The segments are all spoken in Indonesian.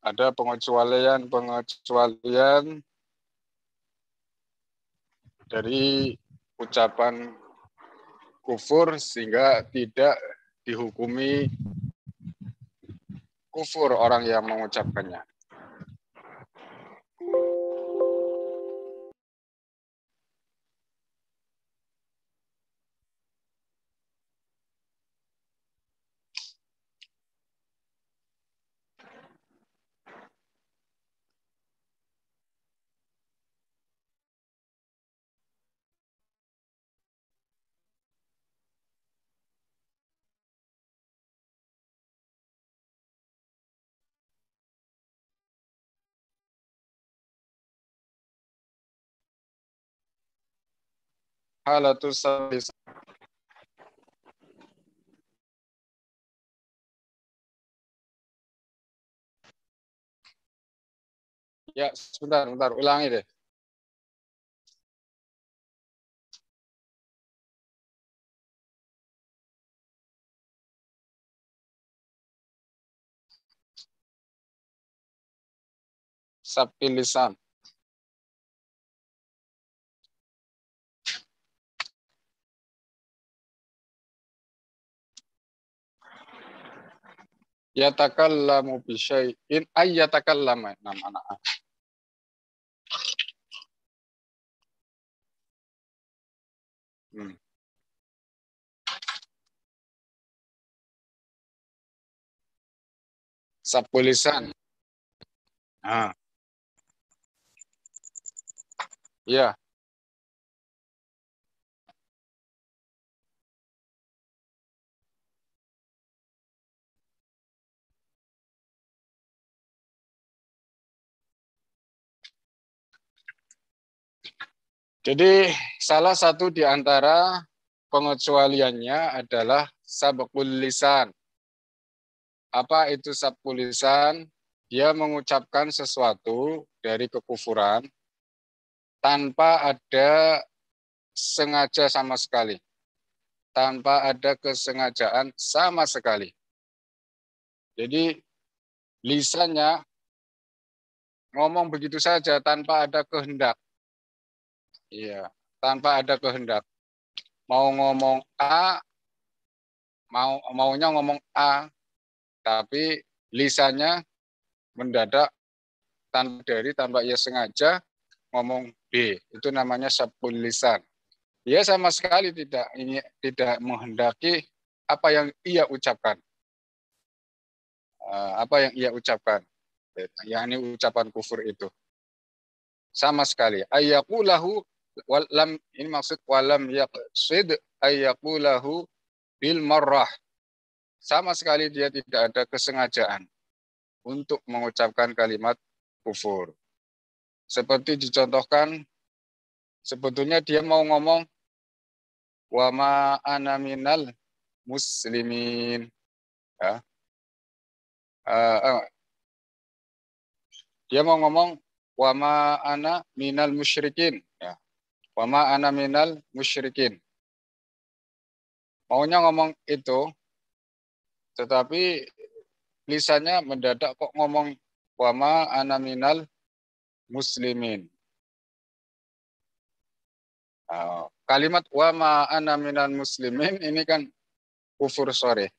ada pengecualian dari ucapan kufur sehingga tidak dihukumi kufur orang yang mengucapkannya. Halatus salis. Ya, sebentar, ulangi deh. Sabbil lisan. Yatakallamu bisyai'in ayyatakallama. Nama. Sabbil lisan. Ah, ya. Jadi salah satu di antara pengecualiannya adalah sabqul lisan. Apa itu sabqul lisan? Dia mengucapkan sesuatu dari kekufuran tanpa ada sengaja sama sekali. Tanpa ada kesengajaan sama sekali. Jadi lisannya ngomong begitu saja tanpa ada kehendak. Iya, tanpa ada kehendak. Mau ngomong A, maunya ngomong A, tapi lisannya mendadak tanpa ia sengaja ngomong B. Itu namanya sabqul lisan. Dia sama sekali tidak menghendaki apa yang ia ucapkan. Apa yang ia ucapkan. Yakni ucapan kufur itu. Sama sekali. Ayyaqulahu walam, ini maksud walam yaqsid ayyaqulahu bil marrah. Sama sekali dia tidak ada kesengajaan untuk mengucapkan kalimat kufur. Seperti dicontohkan, sebetulnya dia mau ngomong wa ma ana minal muslimin. Ya. Dia mau ngomong wa ma ana minal musyrikin. Ya. Wa ma ana minal musyrikin. Maunya ngomong itu, tetapi lisannya mendadak kok ngomong wa ma ana minal muslimin. Kalimat wa ma ana minal muslimin ini kan kufur sore.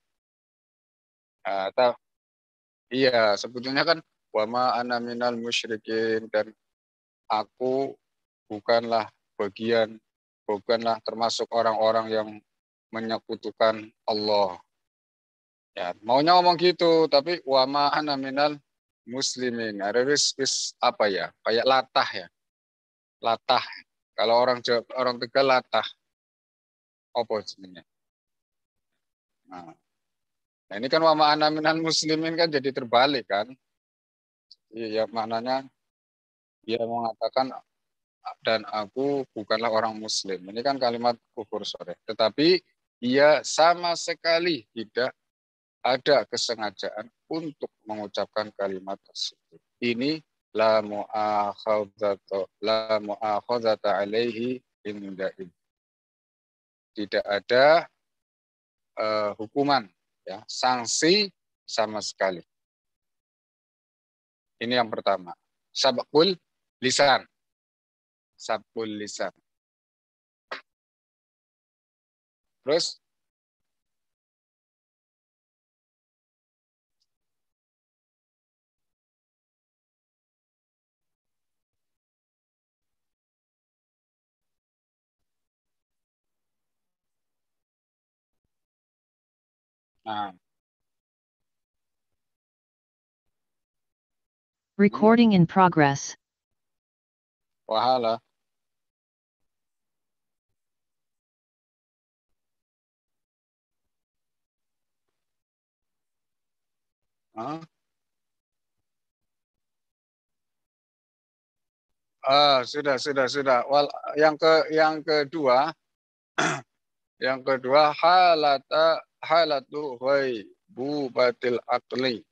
Iya, sebetulnya kan wa ma ana minal musyrikin, dan aku bukanlah termasuk orang-orang yang menyekutukan Allah. Ya, maunya ngomong gitu, tapi wa ma ana minal muslimin. Ada apa ya? Kayak latah ya. Latah. Kalau orang Tegal latah. Apa sebenarnya? Nah, ini kan wa ma ana minal muslimin kan jadi terbalik kan? Iya, maknanya dia mengatakan dan aku bukanlah orang muslim. Ini kan kalimat kufur sore. Tetapi ia sama sekali tidak ada kesengajaan untuk mengucapkan kalimat tersebut. Ini la mu'akhadzata alaihi inda. Tidak ada hukuman, ya, sanksi sama sekali. Ini yang pertama. Sabqul lisan. Sabqul lisan. Terus nah, Recording in progress. wahala. Hah? Sudah. Yang kedua, halatu ghaibubatil aqli.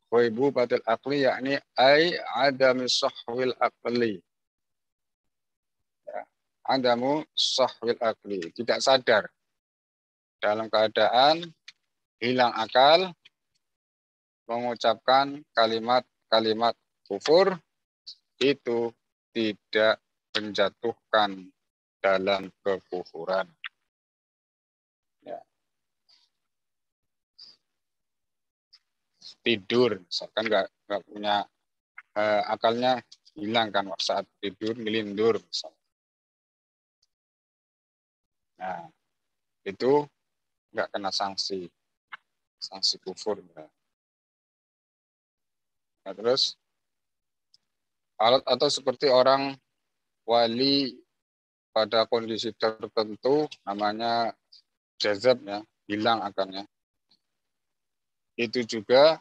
Ghaibubatil aqli yakni adami sahwil aqli. Ya. Adamu sahwil aqli, tidak sadar dalam keadaan hilang akal mengucapkan kalimat-kalimat kufur itu tidak menjatuhkan dalam kekufuran. Ya. Tidur, misalkan nggak punya akalnya hilang kan saat tidur ngelindur misalnya. Nah, itu nggak kena sanksi kufur. Ya. Nah, terus alat atau seperti orang wali pada kondisi tertentu namanya jazab ya, hilang akalnya. Itu juga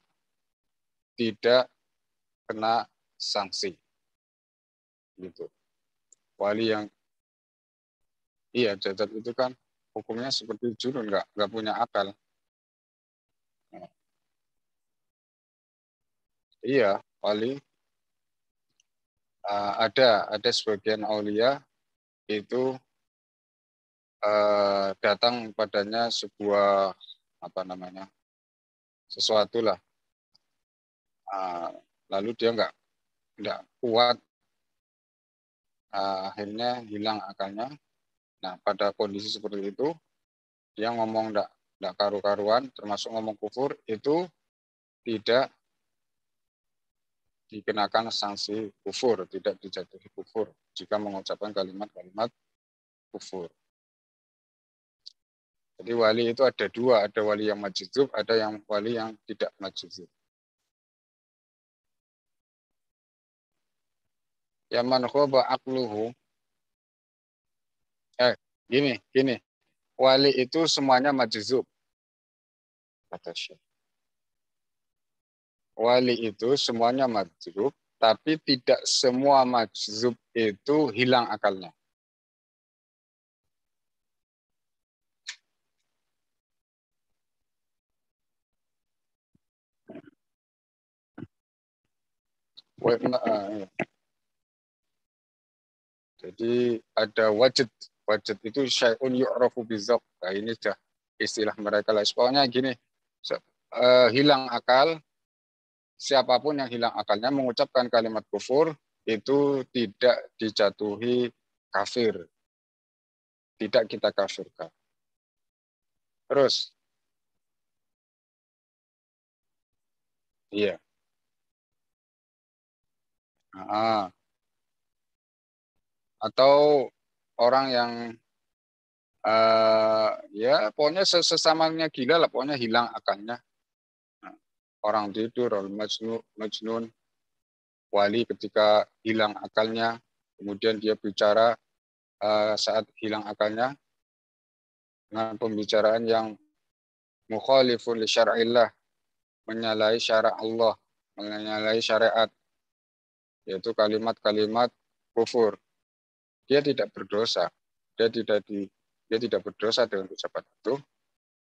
tidak kena sanksi. Gitu. Wali yang iya jazab itu kan hukumnya seperti junun, nggak punya akal. Nah, iya, wali ada sebagian aulia itu datang padanya sebuah apa namanya sesuatu lah, lalu dia nggak kuat, akhirnya hilang akalnya. Nah, pada kondisi seperti itu dia ngomong nggak karu-karuan, termasuk ngomong kufur, itu tidak dikenakan sanksi kufur, tidak dijatuhi kufur jika mengucapkan kalimat-kalimat kufur. Jadi wali itu ada dua, ada wali yang majzub, ada yang wali yang tidak majzub. Ya man khaba aqluhu. Gini. Wali itu semuanya majzub. Kata Syekh. Wali itu semuanya majzub, tapi tidak semua majzub itu hilang akalnya. Jadi ada wajid. Wajid itu syai'un yu'rafu bizaq. Nah, ini sudah istilah mereka lah. Pokoknya gini, hilang akal, siapapun yang hilang akalnya mengucapkan kalimat kufur itu tidak dijatuhi kafir. Tidak kita kafirkan. Terus, iya. Nah, atau orang yang ya pokoknya sesamanya gila lah, pokoknya hilang akalnya. Nah, orang tidur, orang majnun, wali ketika hilang akalnya, kemudian dia bicara saat hilang akalnya dengan pembicaraan yang mukhalifun li syar'illah, menyalahi syara Allah, menyalahi syariat, yaitu kalimat-kalimat kufur. Dia tidak berdosa, dia tidak berdosa dengan ucapan itu.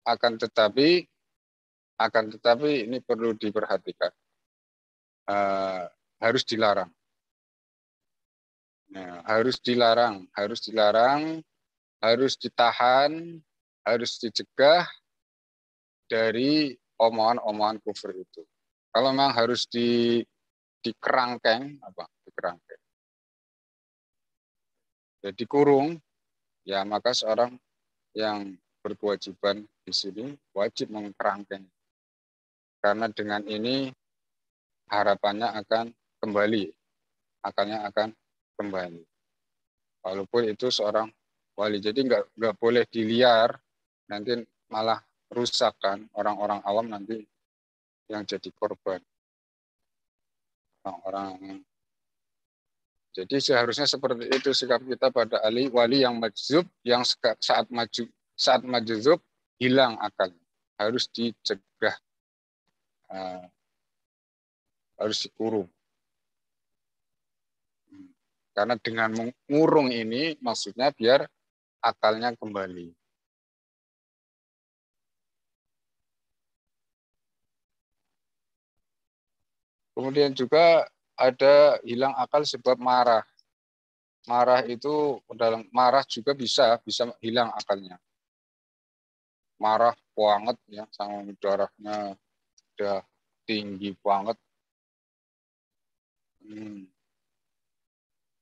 Akan tetapi ini perlu diperhatikan, harus dilarang. Nah, harus ditahan, harus dicegah dari omongan-omongan kufur itu. Kalau memang harus dikerangkeng, apa? Dikerangkeng. Jadi dikurung, ya maka seorang yang berkewajiban di sini wajib mengkerangkeng. Karena dengan ini harapannya akan kembali, akalnya akan kembali. Walaupun itu seorang wali. Jadi nggak boleh diliar, nanti malah rusak kan orang-orang awam nanti yang jadi korban. Orang-orang. Jadi seharusnya seperti itu sikap kita pada wali yang majzub, yang saat majzub hilang akal, harus dicegah, harus dikurung. Karena dengan mengurung ini maksudnya biar akalnya kembali. Kemudian juga ada hilang akal sebab marah. Marah itu dalam marah juga bisa hilang akalnya. Marah banget ya, sama darahnya udah tinggi banget.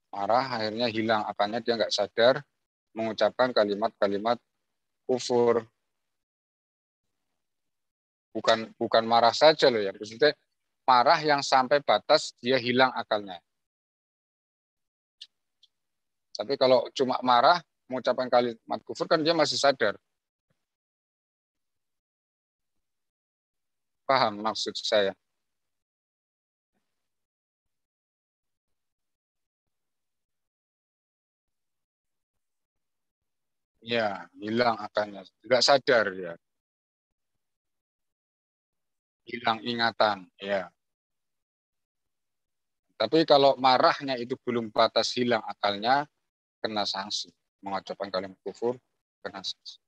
Marah akhirnya hilang akalnya, dia nggak sadar mengucapkan kalimat-kalimat kufur. Bukan marah saja loh ya, maksudnya marah yang sampai batas dia hilang akalnya. Tapi kalau cuma marah mengucapkan kalimat kufur kan dia masih sadar. Paham maksud saya? Ya, hilang akalnya. Nggak sadar ya, hilang ingatan. Ya. Tapi kalau marahnya itu belum batas hilang akalnya, kena sanksi. Mengucapkan kalimat kufur, kena sanksi.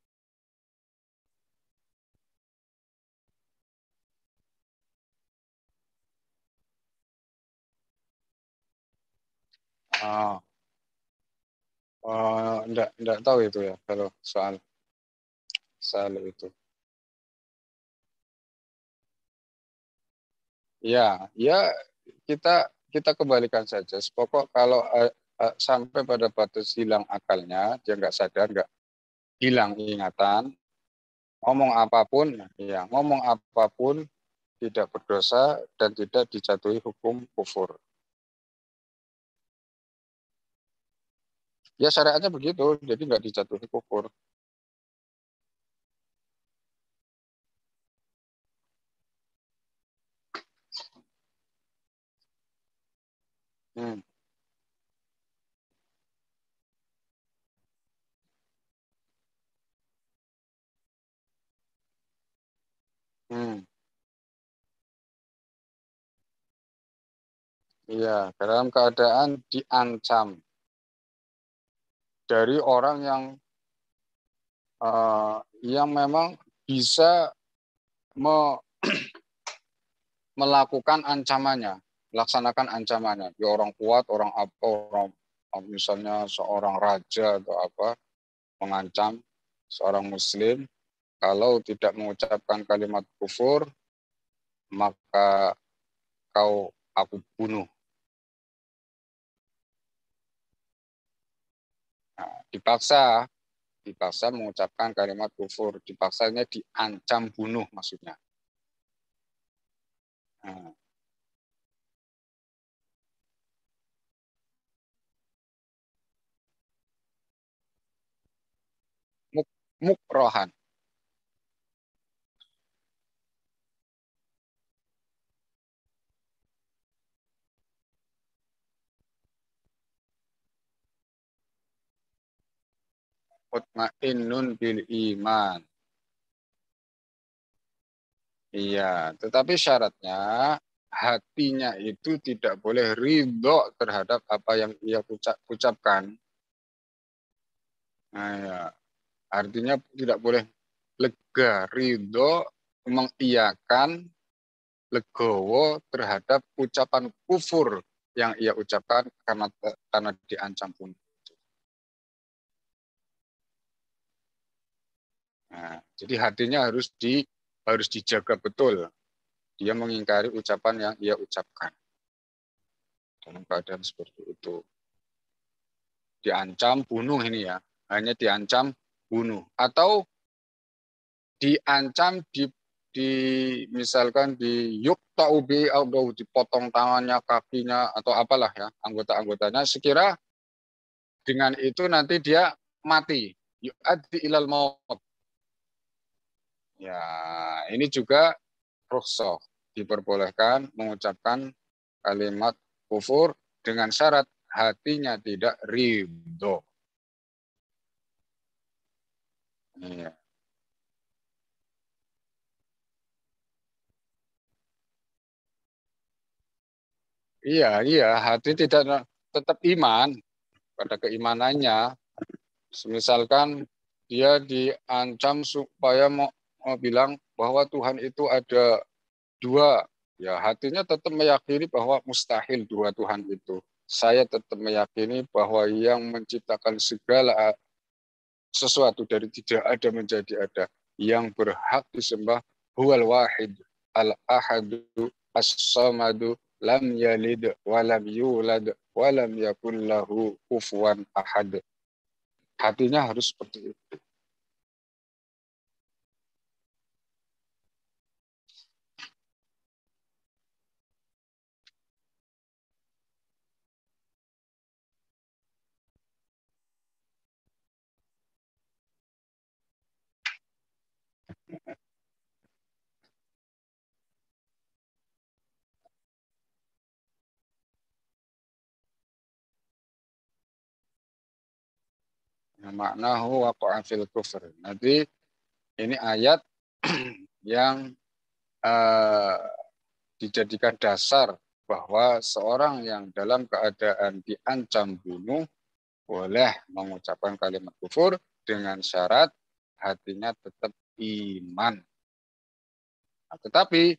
Oh, enggak tahu itu ya kalau soal itu. Ya, kita kita kembalikan saja. Pokok kalau sampai pada batas hilang akalnya, dia nggak sadar, nggak hilang ingatan, ngomong apapun tidak berdosa dan tidak dijatuhi hukum kufur. Ya syariatnya begitu, jadi nggak dijatuhi kufur. Hmm. Hmm. Iya, dalam keadaan diancam dari orang yang memang bisa me, melakukan ancamannya, melaksanakan ancamannya. Ya orang kuat, orang apa, orang misalnya seorang raja atau apa mengancam seorang muslim kalau tidak mengucapkan kalimat kufur maka aku bunuh. Nah, dipaksa mengucapkan kalimat kufur, dipaksanya diancam bunuh maksudnya. Nah, mukrohan. Mutmainnun bil iman. Iya, tetapi syaratnya hatinya itu tidak boleh ridho terhadap apa yang ia ucapkan. Nah, ya. Artinya tidak boleh lega, ridho, mengiyakan, legowo terhadap ucapan kufur yang ia ucapkan karena diancam pun. Nah, jadi hatinya harus dijaga betul. Dia mengingkari ucapan yang ia ucapkan. dalam keadaan seperti itu. Diancam bunuh ini ya, hanya diancam bunuh atau diancam di misalkan di yuktaubi atau dipotong tangannya, kakinya atau apalah ya anggota-anggotanya sekira dengan itu nanti dia mati. Yu'addi ilal maut. Ya, ini juga rukhsah diperbolehkan mengucapkan kalimat kufur dengan syarat hatinya tidak ridho. Iya, iya, iya, hati tidak tetap iman pada keimanannya. Misalkan dia diancam supaya mau bilang bahwa Tuhan itu ada dua, ya hatinya tetap meyakini bahwa mustahil dua Tuhan itu. Saya tetap meyakini bahwa yang menciptakan segala sesuatu dari tidak ada menjadi ada, yang berhak disembah huwal wahid al ahadu as-samadu lam yalid walam yulad walam yakul lahu kufuwan ahad. Hatinya harus seperti itu. Nah, maknahu waqa'a fil kufr. Nanti ini ayat yang uh, dijadikan dasar bahwa seorang yang dalam keadaan diancam bunuh boleh mengucapkan kalimat kufur dengan syarat hatinya tetap iman. Nah, tetapi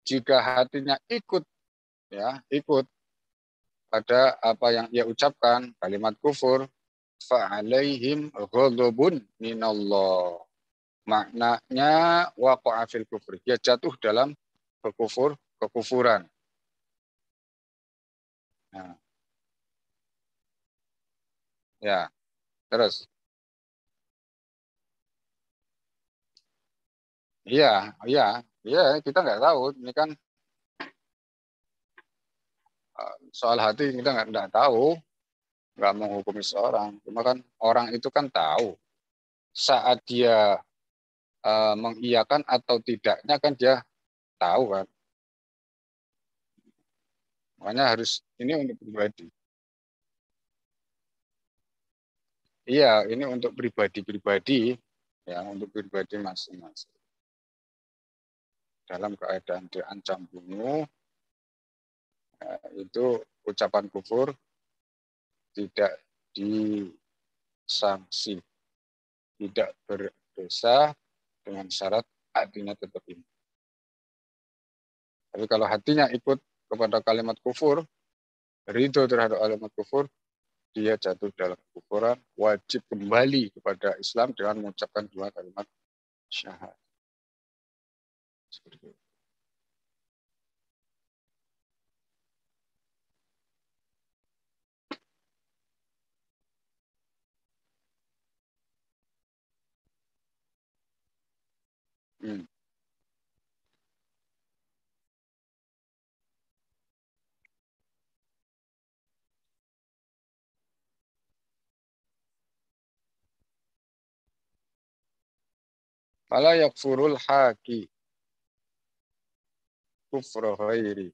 jika hatinya ikut ya ikut pada apa yang ia ucapkan kalimat kufur, fa'alaihim ghadabun minallah. Maknanya waqa'a fil kufur. Dia jatuh dalam kekufuran. Nah, ya, terus. Iya, iya, iya, kita nggak tahu. Ini kan soal hati kita nggak tahu, nggak menghukumi seorang. Cuma kan orang itu kan tahu saat dia mengiyakan atau tidaknya kan dia tahu kan. Makanya harus ini untuk pribadi. Iya, ini untuk pribadi-pribadi, ya untuk pribadi masing-masing. Dalam keadaan diancam bunuh, ya, itu ucapan kufur tidak disanksi, tidak berdosa dengan syarat hatinya tetap iman. Tapi kalau hatinya ikut kepada kalimat kufur, ridho terhadap kalimat kufur, dia jatuh dalam kekufuran, wajib kembali kepada Islam dengan mengucapkan dua kalimat syahadat. Seperti itu. Hmm. Fala yakfurul haki kufra ghairi.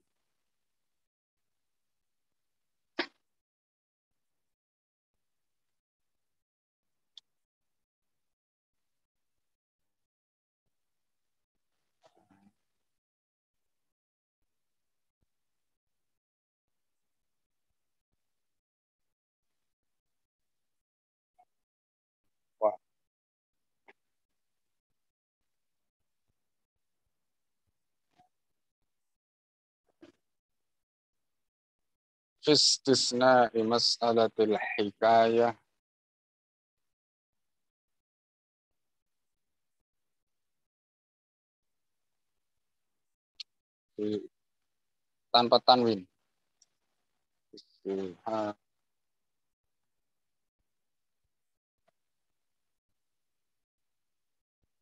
Wa fistisna mas'alatil hikayah tanpa tanwin. Ha.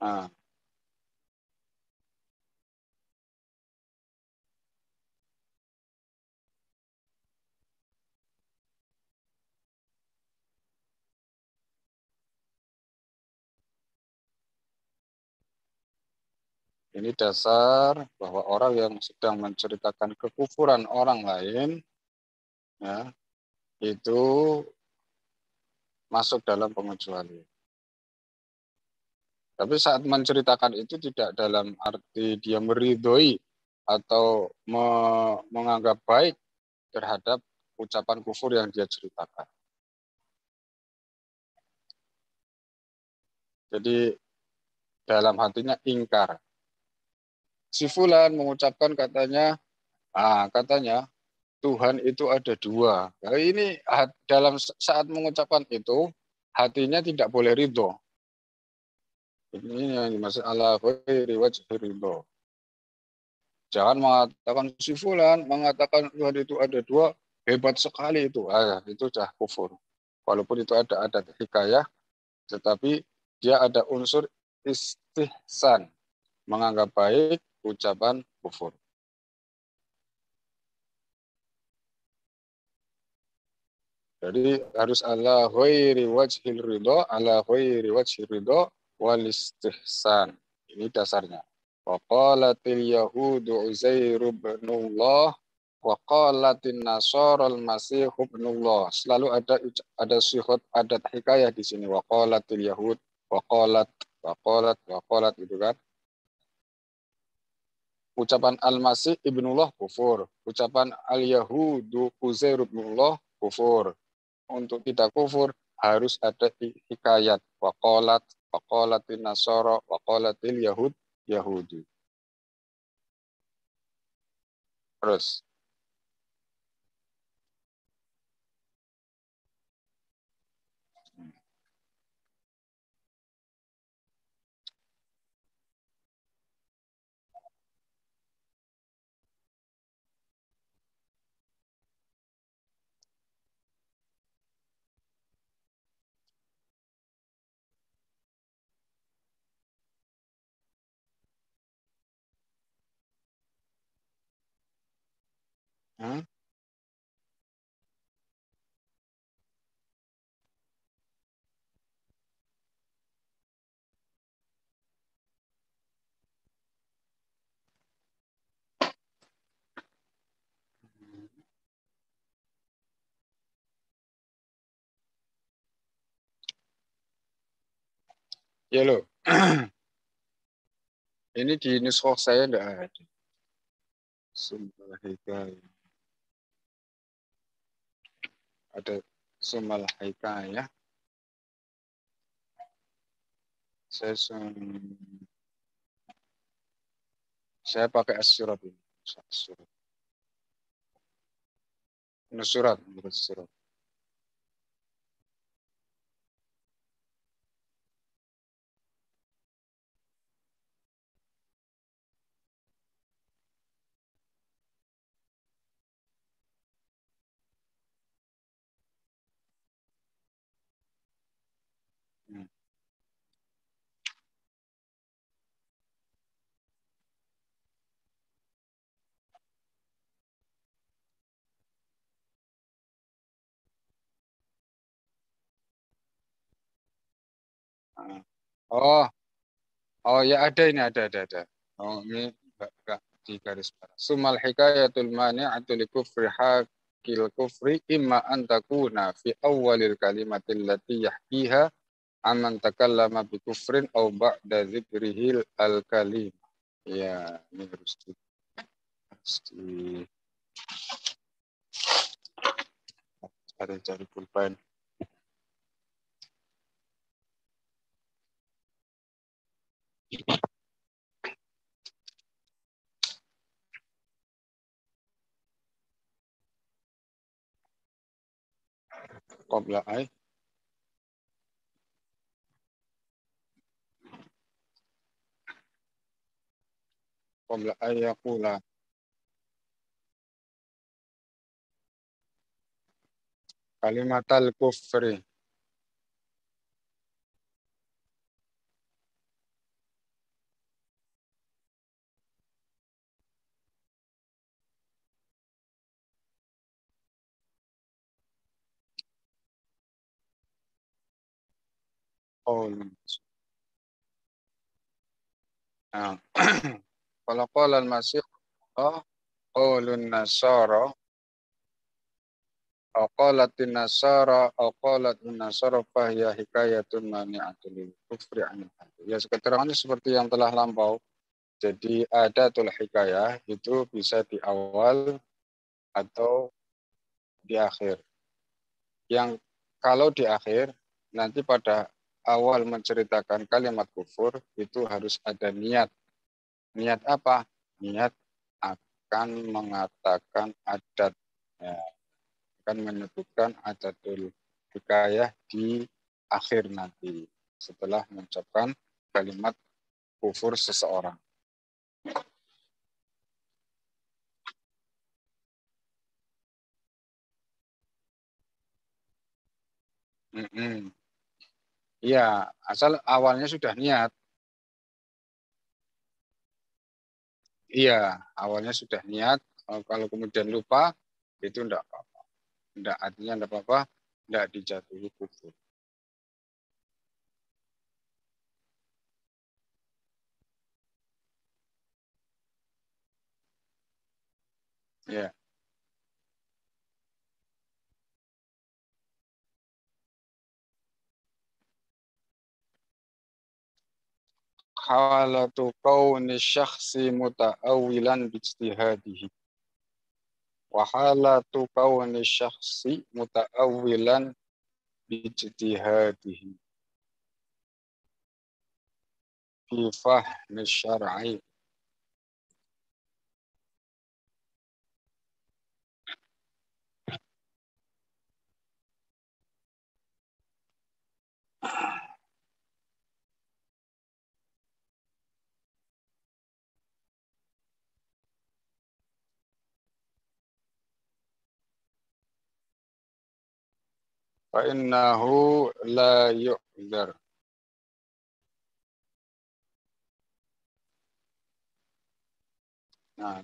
Ha. Ini dasar bahwa orang yang sedang menceritakan kekufuran orang lain, ya, itu masuk dalam pengecualian. Tapi saat menceritakan itu tidak dalam arti dia meridhoi atau menganggap baik terhadap ucapan kufur yang dia ceritakan. Jadi dalam hatinya ingkar. Si Fulan mengucapkan katanya Tuhan itu ada dua. Nah, ini dalam saat mengucapkan itu hatinya tidak boleh ridho. Ini yang dimaksud ala ghairi wajhi ridho. Jangan mengatakan si Fulan mengatakan Tuhan itu ada dua, hebat sekali itu. Itu sudah kufur. Walaupun itu ada hikayah, tetapi dia ada unsur istihsan, menganggap baik ucapan kufur. Jadi harus ala ghairi wajhil ridho, ala ghairi wajhil ridho wal istihsan. Ini dasarnya. Wa qalatil yahudu Uzair ibnullah wa qalatin nasara al-masih ibnullah. Selalu ada sihot, ada hikayah di sini. Wa qalatil yahud, wa qalat itu kan. Ucapan al-masih ibnullah kufur. Ucapan al-yahudu Uzair ibnullah kufur. Untuk tidak kufur harus ada hikayat. Waqalatin nasara, waqalatil yahudi. Terus, hmm? Ya loh. Ini di nuskhoh saya tidak ada. Sumpah hikayah. Ada sumal hikayah. Saya saya pakai as-surat ini. As-surat. Nusurat, bukan surat. Hmm. Oh, oh ya ada ini ada. Oh ini enggak di garis merah. Sumal hikayatul mani'atul kufri hakil kufri imma an takuna fi awwalil kalimatil lati yahkiha aman takallama bi kufrin aw ba'da dzikrihil al kalim. Ya, ini harus di cari pulpen. Qabla ay qabla ay yaqula Kalimat al-kufri. Nah, kalau qala al-masih qaulun nasara au qalatin nasara au qalatun nasara fahiya hikayatun mani'atul kufri anil haqq. Ya, keterangannya seperti yang telah lampau. Jadi adatul hikayah itu bisa di awal atau di akhir. Yang kalau di akhir, nanti pada awal menceritakan kalimat kufur itu harus ada niat. Niat apa? Niat akan mengatakan adat, ya, akan menyebutkan adatul hikayah di akhir nanti setelah mengucapkan kalimat kufur seseorang. Iya, asal awalnya sudah niat. Iya, awalnya sudah niat. Kalau kemudian lupa, itu enggak apa-apa. Enggak, artinya enggak apa-apa, enggak dijatuhi kufur. Ya. Halatu kauni syakhsi muta'awilan bijtihadihi. Wa halatu kauni syakhsi muta'awilan bijtihadihi. Fi fahmi syar'i. Fa innahu la yu'dzar. Nah,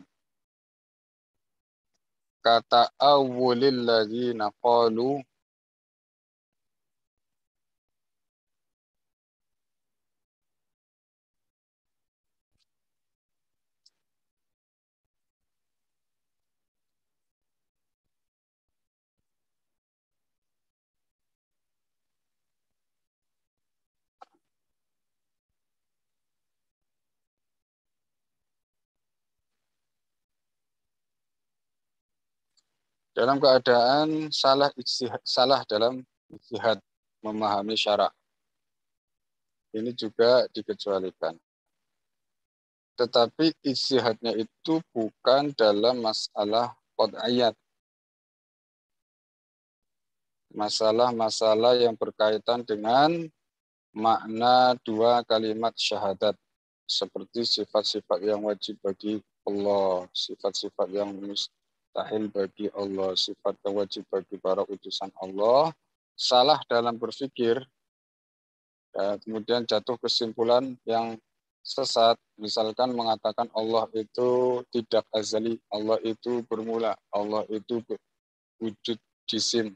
kata awwalil ladzina qalu dalam keadaan salah ijtihad, salah dalam ijtihad memahami syarak. Ini juga dikecualikan. Tetapi ijtihadnya itu bukan dalam masalah qad'iyat. Masalah-masalah yang berkaitan dengan makna dua kalimat syahadat. Seperti sifat-sifat yang wajib bagi Allah, sifat-sifat yang mustahil bagi Allah, sifat yang wajib bagi para utusan Allah. Salah dalam berpikir, kemudian jatuh kesimpulan yang sesat, misalkan mengatakan Allah itu tidak azali, Allah itu bermula, Allah itu wujud jisim.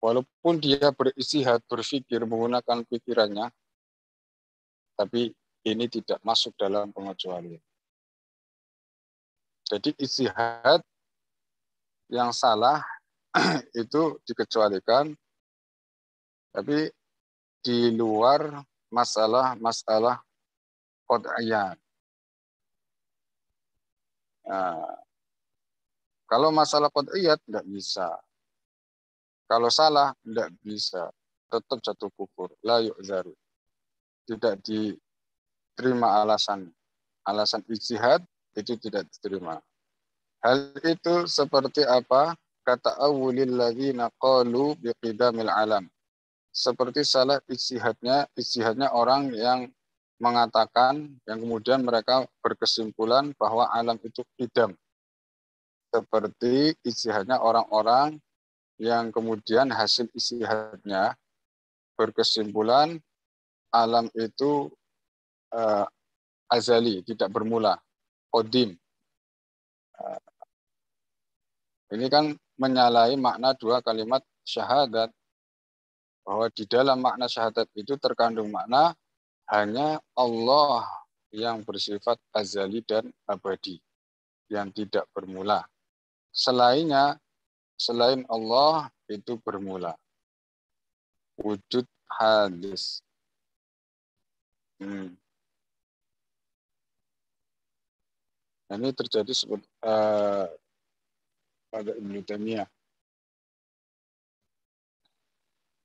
Walaupun dia beristihad, berpikir, menggunakan pikirannya, tapi ini tidak masuk dalam pengecualian. Jadi istihad yang salah itu dikecualikan, tapi di luar masalah-masalah qad'iyat. Nah, kalau masalah qad'iyat tidak bisa. Kalau salah tidak bisa. Tetap jatuh kufur. La yu'zaru. Tidak diterima alasan. Alasan ijtihad itu tidak diterima. Hal itu seperti apa? Kata awulil ladzina qalu biqidamil alam. Seperti salah ijtihadnya orang yang mengatakan, yang kemudian mereka berkesimpulan bahwa alam itu qidam. Seperti ijtihadnya orang-orang yang kemudian hasil ijtihadnya berkesimpulan alam itu azali, tidak bermula, qadim. Ini kan menyalahi makna dua kalimat syahadat, bahwa di dalam makna syahadat itu terkandung makna hanya Allah yang bersifat azali dan abadi, yang tidak bermula. Selain Allah itu bermula. Wujud hadis. Ini terjadi seperti pada Ibnu Taimiyah.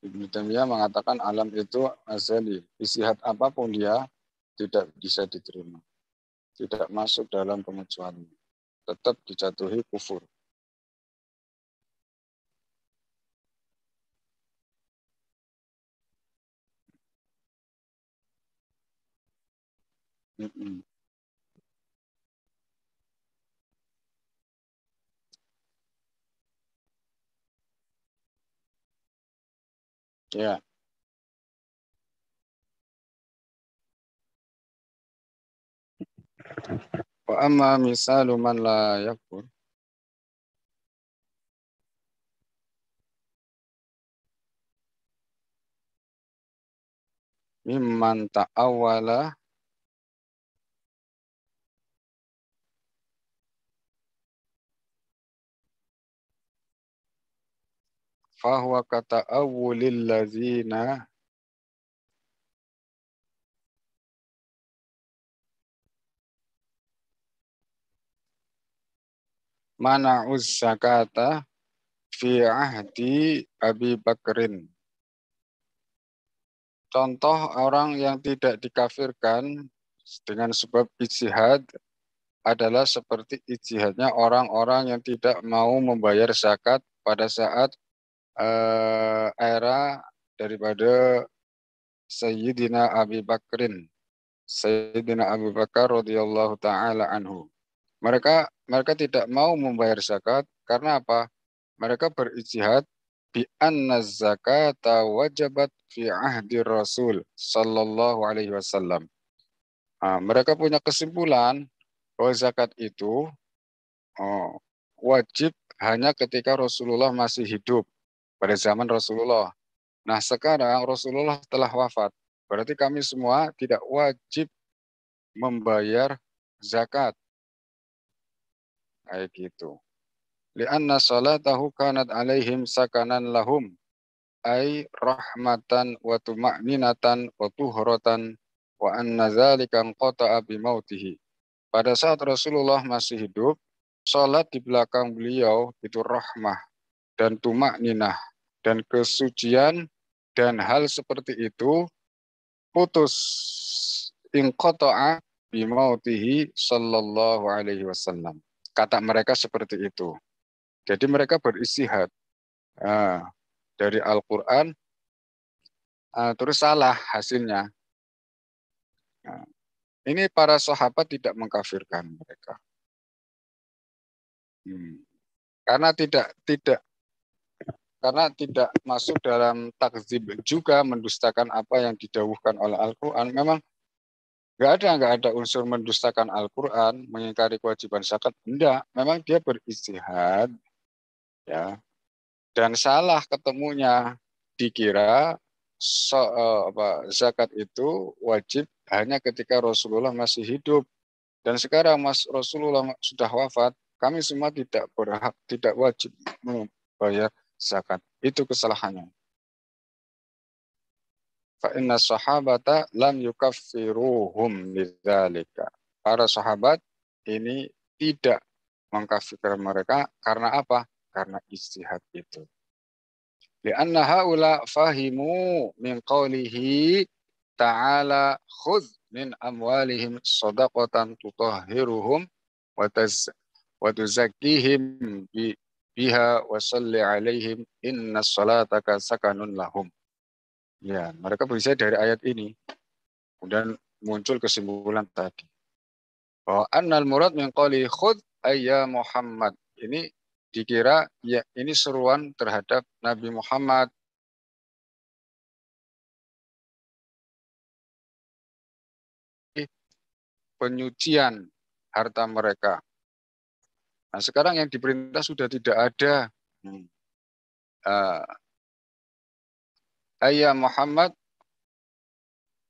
Ibnu Taimiyah mengatakan alam itu azali. Ijtihad apapun dia tidak bisa diterima. Tidak masuk dalam pengecualian. Tetap dijatuhi kufur. Ya. Wa amma misalu man la yakfur. Mimman ta'awwala fahuwa kata'awwulil ladzina mana'uz zakata fi ahdi Abi Bakrin. Contoh orang yang tidak dikafirkan dengan sebab ijtihad adalah seperti ijtihadnya orang-orang yang tidak mau membayar zakat pada saat era daripada Sayyidina Abi Bakrin. Sayyidina Abu Bakar radhiyallahu taala anhu. Mereka tidak mau membayar zakat karena apa? Mereka berijtihad bi anna zakata wajabat fi ahdi Rasul sallallahu alaihi wasallam. Mereka punya kesimpulan bahwa zakat itu wajib hanya ketika Rasulullah masih hidup pada zaman Rasulullah. Nah, sekarang Rasulullah telah wafat. Berarti kami semua tidak wajib membayar zakat. Kayak gitu. Lianna salatahu kanat alaihim sakanan lahum. Ay rahmatan wa tuma'ninatan wa tuhratan wa anna dzalika qata'a bimautihi. Pada saat Rasulullah masih hidup, salat di belakang beliau itu rahmah dan tuma'ninah dan kesucian, dan hal seperti itu putus inqata'a bimautihi sallallahu alaihi wasallam. Kata mereka seperti itu. Jadi mereka beristihad dari Al-Quran, terus salah hasilnya. Ini para sahabat tidak mengkafirkan mereka. Karena tidak masuk dalam takzib juga mendustakan apa yang didawuhkan oleh Al-Quran. Memang nggak ada unsur mendustakan Al-Quran, mengingkari kewajiban zakat. Enggak, memang dia beristihad, ya, dan salah ketemunya, dikira zakat itu wajib hanya ketika Rasulullah masih hidup, dan sekarang Rasulullah sudah wafat, kami semua tidak wajib membayar zakat. Itu kesalahannya. Fa inna sahabata lam yukaffiruhum lidzalika. Para sahabat ini tidak mengkafirkan mereka karena apa? Karena ijtihad itu. Lianna haula fahimu min qawlihi ta'ala khudh min amwalihim shadaqatan tutahhiruhum wa tuzakkihim biha wa salli alaihim inna salataka sakanun lahum. Ya, mereka bisa dari ayat ini. Kemudian muncul kesimpulan tadi. Bahwa annal murad min qawli khudh ayya Muhammad. Ini dikira ya ini seruan terhadap Nabi Muhammad. Penyucian harta mereka. Nah, sekarang yang diperintah sudah tidak ada. Ayya Muhammad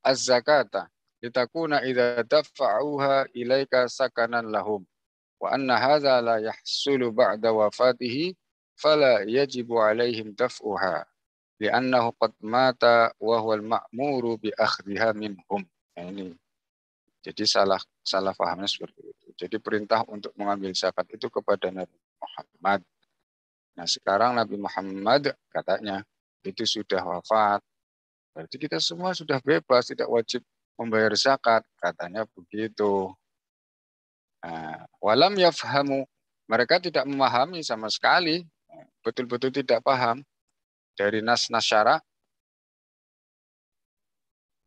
az-zakata litakuna idza dafa'uha ilaika sakanan lahum wa anna hadza la yahsulu ba'da wafatihi fala yajibu alaihim daf'uha li'annahu qad mata wa huwa al-ma'muru bi akhdhiha minhum. Nah, ini jadi salah pahamnya seperti itu. Jadi perintah untuk mengambil zakat itu kepada Nabi Muhammad. Nah, sekarang Nabi Muhammad katanya itu sudah wafat. Berarti kita semua sudah bebas, tidak wajib membayar zakat, katanya begitu. Nah, walam yafhamu, mereka tidak memahami sama sekali, betul-betul tidak paham dari nas-nas syara.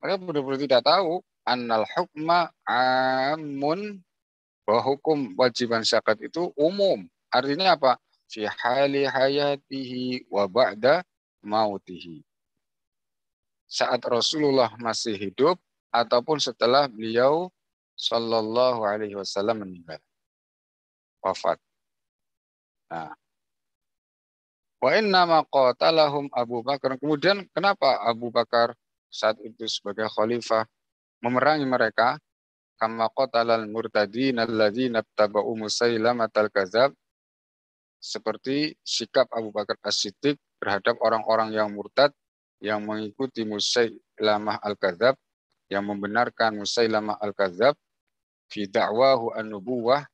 Mereka benar-benar tidak tahu annal hukma amun, bahwa hukum wajiban zakat itu umum. Artinya apa? Fi hali hayatihi wa ba'da mautihi. Saat Rasulullah masih hidup ataupun setelah beliau sallallahu alaihi wasallam meninggal, wafat. Nah, wa inna ma qatalahum Abu Bakar. Kemudian kenapa Abu Bakar saat itu sebagai khalifah memerangi mereka? Kama qatalal murtadin alladzina tabau Musailamatal kadzab, seperti sikap Abu Bakar As-Siddiq terhadap orang-orang yang murtad yang mengikuti Musailamah Al-Kadzab, yang membenarkan Musailamah Al-Kadzab fi da'wahu an-nubuwah,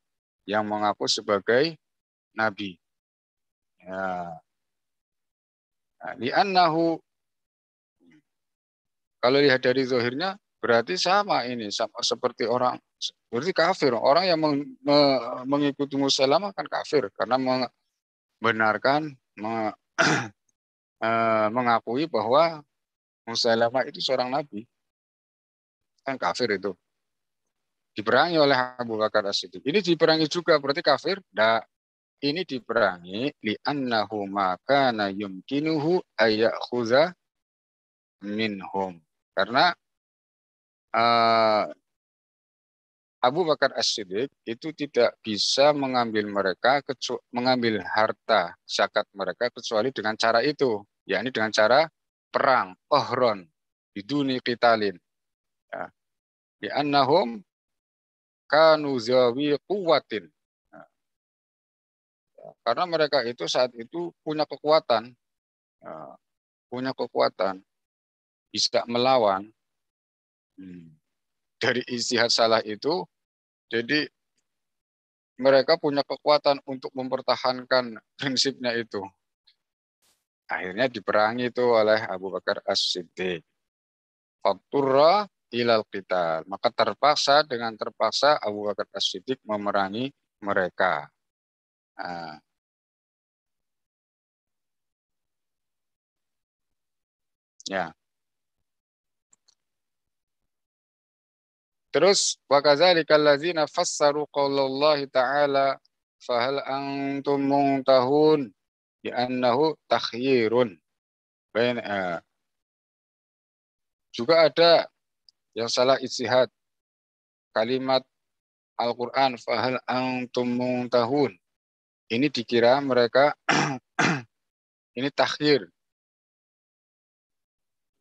yang mengaku sebagai nabi. Ya. Nah, li'annahu, kalau lihat dari zahirnya berarti sama ini, sama seperti orang, berarti kafir. Orang yang mengikuti Musailamah kan kafir karena membenarkan mengakui bahwa Musailamah itu seorang nabi. Kan kafir itu. Diperangi oleh Abu Bakar As-Siddiq. Ini diperangi juga berarti kafir? Nah, ini diperangi li'annahu ma kana yumkinuhu ayyakhuza minhum. Karena Abu Bakar As-Siddiq itu tidak bisa mengambil mengambil harta zakat mereka kecuali dengan cara itu, yakni dengan cara perang, ohron, biduni qitalin. Ya. Li'annahum kanu zawi quwwatin. Nah, karena mereka itu saat itu punya kekuatan, bisa melawan. Dari istihad salah itu, jadi mereka punya kekuatan untuk mempertahankan prinsipnya itu. Akhirnya diperangi itu oleh Abu Bakar As-Siddiq. Faturra ilal qital. Maka dengan terpaksa Abu Bakar As-Siddiq memerangi mereka. Nah, ya. Terus wa kadzalika allazina fassaru qaulallahi ta'ala fahal antum muntahun bi annahu takhyirun. Juga ada yang salah ijtihad kalimat Al-Qur'an fahal antum muntahun. Ini dikira mereka ini takhyir.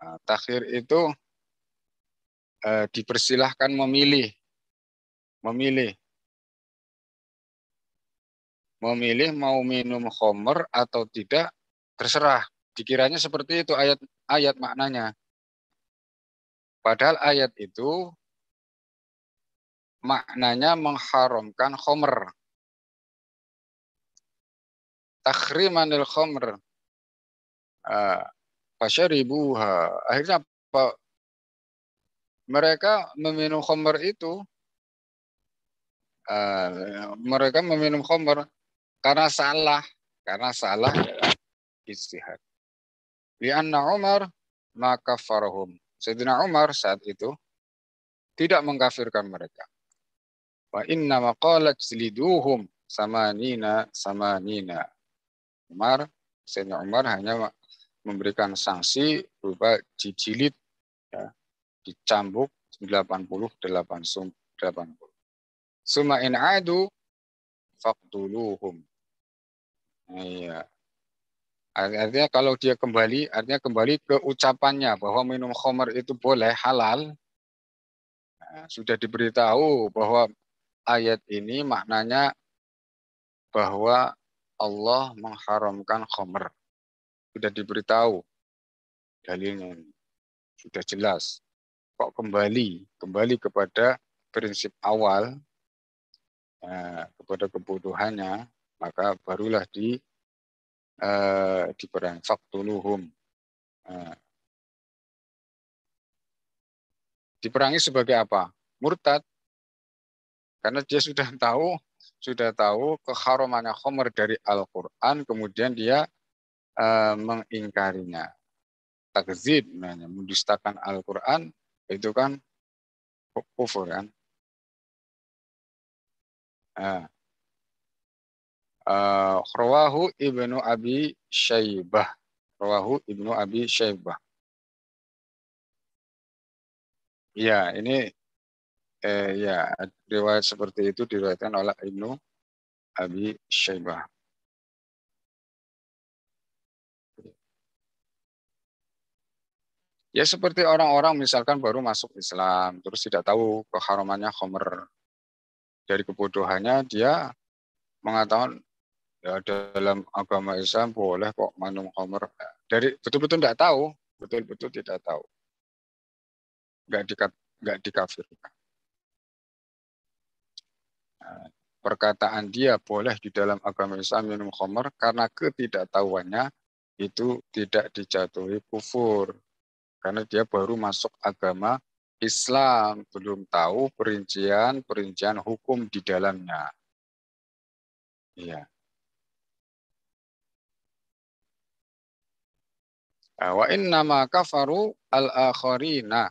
Nah, takhyir itu dipersilahkan memilih mau minum khamr atau tidak, terserah. Dikiranya seperti itu ayat maknanya. Padahal ayat itu maknanya mengharamkan khamr. Takhrimanil khamr. Fasyaribuha. Akhirnya apa? Mereka meminum khamr itu, mereka meminum khamr karena salah ijtihad. Lianna Umar maka farhum. Sayyidina Umar saat itu tidak mengkafirkan mereka. Wa inna maqalat sliduhum samanina. Umar, Sayyidina Umar hanya memberikan sanksi berupa dijilid, ya, dicambuk 80. Suma in adu faqtuluhum. Iya. Artinya kalau dia kembali, artinya kembali ke ucapannya bahwa minum khamar itu boleh, halal. Nah, sudah diberitahu bahwa ayat ini maknanya bahwa Allah mengharamkan khamar. Sudah diberitahu dalilnya, sudah jelas. Kok kembali kepada prinsip awal, kepada kebodohannya, maka barulah diperangi faktuluhum. Diperangi sebagai apa? Murtad. Karena dia sudah tahu keharamannya khamr dari Al-Quran, kemudian dia mengingkarinya. Takzib, mendustakan Al-Quran, itu kan kufur kan. Rawahu Ibnu Abi Syaibah. Rawahu Ibnu Abi Syaibah. Ya, ini ya riwayat seperti itu diriwayatkan oleh Ibnu Abi Syaibah. Ya seperti orang-orang misalkan baru masuk Islam, terus tidak tahu keharamannya khamr. Dari kebodohannya dia mengatakan ya dalam agama Islam boleh kok minum khamr. Dari betul-betul tidak tahu, betul-betul tidak tahu. Nggak dikafirkan. Perkataan dia boleh di dalam agama Islam minum khamr karena ketidaktahuannya itu tidak dijatuhi kufur. Karena dia baru masuk agama Islam, belum tahu perincian hukum di dalamnya. Iya. Wa innama kafaru al-akharina.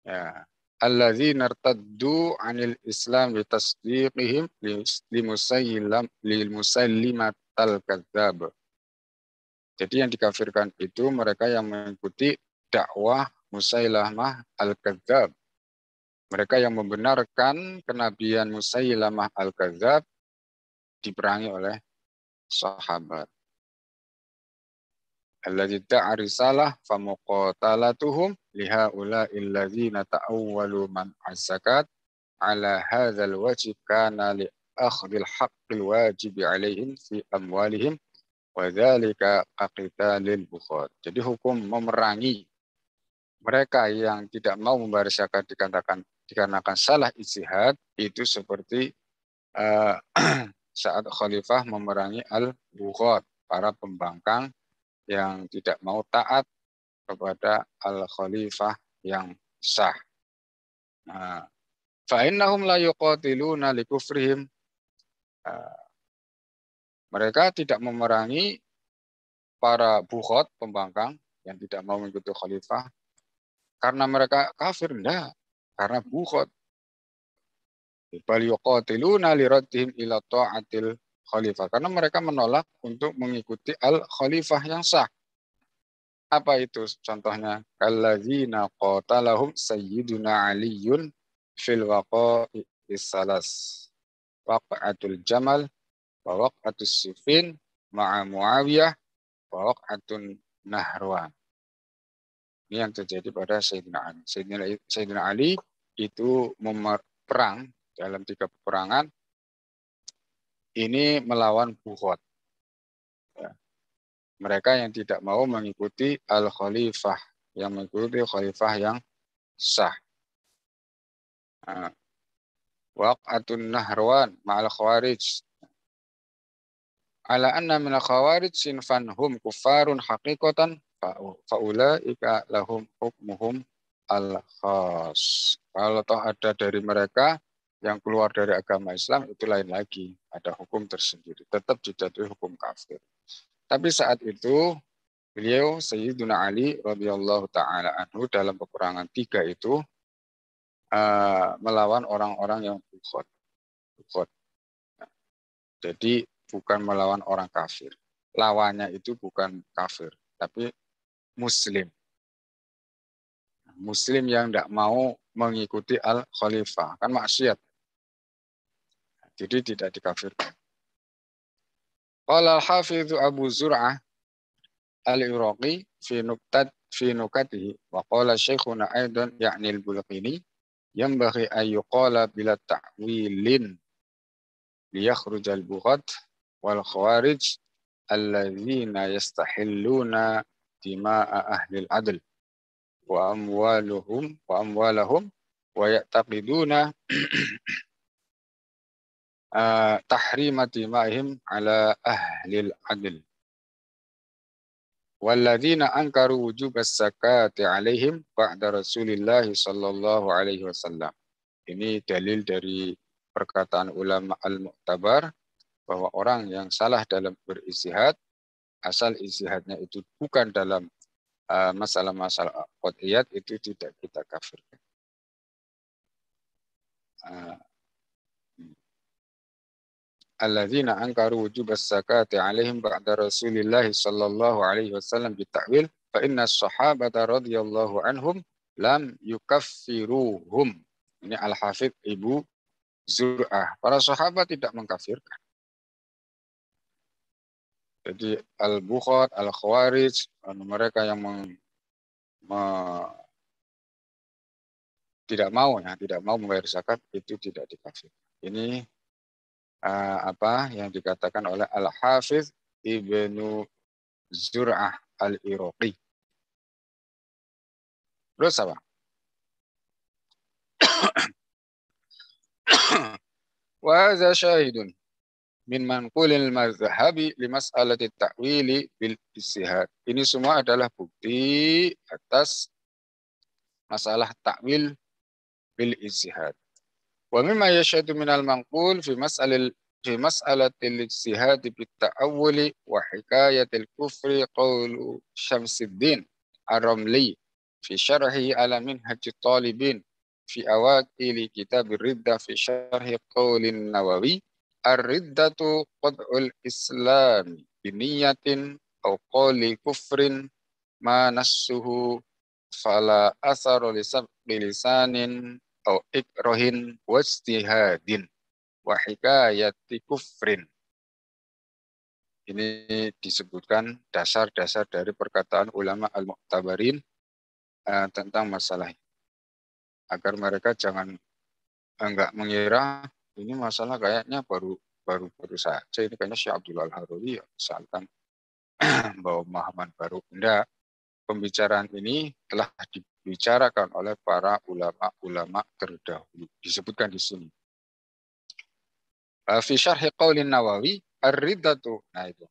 Ya. Alladzina irtaddu 'anil Islam bi tasdiqihim limusaillimatal kadzdzab. Jadi yang dikafirkan itu mereka yang mengikuti dakwah Musailamah al-Kadzdzab. Mereka yang membenarkan kenabian Musailamah al-Kadzdzab diperangi oleh sahabat. Alladzi da'a risalah famuqatalatuhum lihaula'il ladzina ta'awwalu man as-zakat ala hadzal wajib kana li akhdhil haqqil wajibi 'alaihim fi amwalihim wa dzalika qaqitalil bukhad. Jadi hukum memerangi mereka yang tidak mau membayar zakat dikarenakan salah ijtihad itu seperti saat khalifah memerangi al-bughat, para pembangkang yang tidak mau taat kepada al-khalifah yang sah. Fa innahum la yuqatiluna likufrihim. Mereka tidak memerangi para bughat, pembangkang yang tidak mau mengikuti khalifah karena mereka kafir, enggak, karena bughat. Bal yuqatiluna liraddihim ila ta'atil khalifah, karena mereka menolak untuk mengikuti al-khalifah yang sah. Apa itu contohnya? Alladzina qatalahum sayyiduna Aliyun fil waqa'is salas. Waqa'atul Jamal wa waqa'atus Siffin ma'a Muawiyah wa waqa'atun Nahrawan. Ini yang terjadi pada Sayyidina Ali. Sayyidina Ali itu perang dalam 3 peperangan ini melawan bughat. Ya. Mereka yang tidak mau mengikuti al-khalifah, yang mengikuti khalifah yang sah. Waq'atun Nahrawan ma'al khawarij. Ala anna min al-khawarij sinfan hum kuffarun haqiqatan faulaika lahum hukmuhum al-khas. Kalau toh ada dari mereka yang keluar dari agama Islam itu lain lagi, ada hukum tersendiri, tetap dijatuhi hukum kafir. Tapi saat itu beliau Sayyiduna Ali radhiyallahu taala anhu dalam peperangan 3 itu melawan orang-orang yang bughat. Jadi bukan melawan orang kafir. lawannya itu bukan kafir, tapi muslim. Muslim yang tidak mau mengikuti al-khalifah. Kan maksiat. Jadi tidak dikafirkan. Qala al-hafidhu Abu Zur'ah al-Iraqi fi nukatihi wa qala syekhuna aidan ya'ni al-Bulqini yanbaghi an yuqala bila ta'wilin liyakhruj al-bughat wal khawarij alladzina yastahilluna dima'a ahli al-adl wa amwalahum wa ya'taqiduna tahrima dima'ihim ala ahli al-adl walladzina ankaru wujub as-zakati alaihim ba'da Rasulillah sallallahu alaihi wasallam. Ini dalil dari perkataan ulama al-mu'tabar bahwa orang yang salah dalam beristihad, asal istihadnya itu bukan dalam masalah-masalah qat'iyat, itu tidak kita kafirkan. Alladzina ankaru wujub as-zakati alaihim ba'da Rasulillah sallallahu alaihi wasallam bita'wil fa inna as-sahabata radhiyallahu anhum lam yukaffiruhum. Ini Al-Hafidz Ibu Zur'ah. Para sahabat tidak mengkafirkan. Jadi al-Bughat, al-Khawarij, mereka yang tidak mau membayar zakat itu tidak dikafirkan. Ini apa yang dikatakan oleh Al-Hafidz Ibnu Zur'ah al-Iraqi. Terus apa? Wa hadza syahidun min manqulil mazhabi li mas'alati ta'wili bil ijtihad. Ini semua adalah bukti atas masalah takwil bil ijtihad. Wa mimma yashhadu minal manqul fi mas'alatil ijtihad bit ta'awuli wa hikayatil kufri qawlu Syamsuddin Ar-Ramli fi syarhi ala minhajit talibin fi awaqili kitab ridda fi syarhi qawlin Nawawi ar-riddatu qad'ul islam biniyatin aw qawli kufrin ma nassuhu fala asaru li sabqi lisanin aw ikrahin wastihadin wa hikayati kufrin. Ini disebutkan dasar-dasar dari perkataan ulama al-mu'tabarin tentang masalah ini. Agar mereka jangan enggak mengira ini masalah kayaknya baru saja, ini kayaknya Syekh Abdul Al-Harawi ya, misalkan bahwa pemahaman baru. Enggak, pembicaraan ini telah dibicarakan oleh para ulama terdahulu. Disebutkan di sini. Fi syarhi qaulin Nawawi ar-riddatu, nah itu.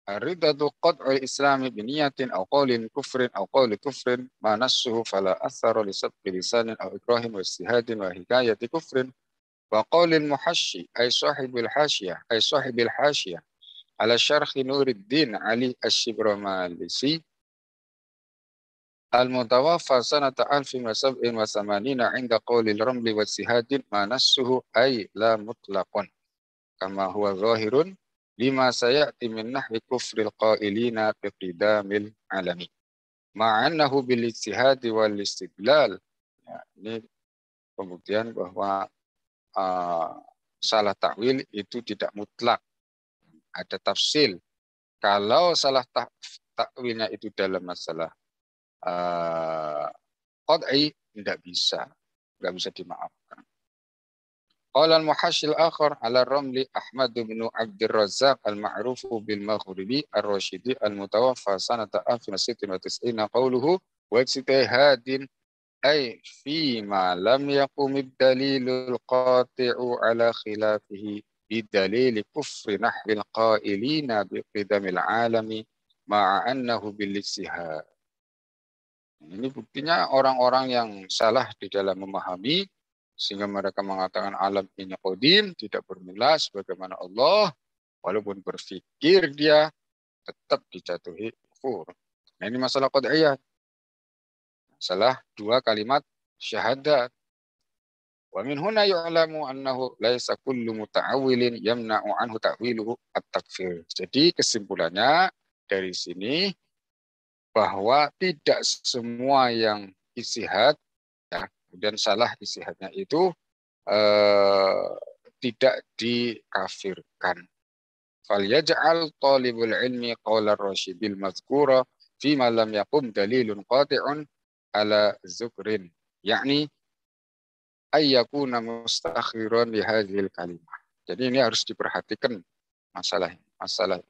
Ar-riddatu qad'ul islami biniyatin aw qaulin kufrin aw qauli kufrin ma nassuhu fala athara li sabqi lisanin aw ikrahin wa istihadin wa hikayati kufrin wa qaulil muhasyi ay sahibil hasyiyah ala syarhi Nuruddin Ali Asy-Syibramalisi al-mutawaffa sanata 1087 'inda qaulil Ramli wa istihadin ma nassuhu ay la mutlaqun kama huwa zahirun lima sayati min nahwi kufril qailina bi qidamil alami ma'annahu bil ijtihadi wal istidlal. Ya, ini pembuktian bahwa salah takwil itu tidak mutlak, ada tafsil. Kalau salah takwilnya itu dalam masalah qad'i, tidak bisa dimaafkan. Qala al-muhashil akhar ala Ramli Ahmad bin Abdul Razzaq al-ma'ruf bil Maghribi ar-Rashidi al-mutawaffa sanata 1996 qawluhu wa ijtihadin ay fi ma lam yaqum ad-dalilul qati'u ala khilafihi bidalil kufri nahwil qailina bi qidamil alami ma'a annahu bil ijtihad. Ini buktinya orang-orang yang salah di dalam memahami sehingga mereka mengatakan alam ini qadim, tidak bermula sebagaimana Allah, walaupun berpikir dia tetap dijatuhi kufur. Nah, ini masalah qad'iyah. Masalah dua kalimat syahadat. Wa min huna yu'lamu annahu laisa kullu muta'awwilin yamna'u anhu ta'wiluhu at-takfir. Jadi kesimpulannya dari sini bahwa tidak semua yang istihad ya, kemudian salah istihadnya itu tidak dikafirkan. Falyaj'al talibul ilmi qawla ar-rasyidil mazkura fima lam yaqum dalilun qati'un ala zukrin. Yakni ayyakuna mustakhiran li hadhil kalimah. Jadi ini harus diperhatikan masalah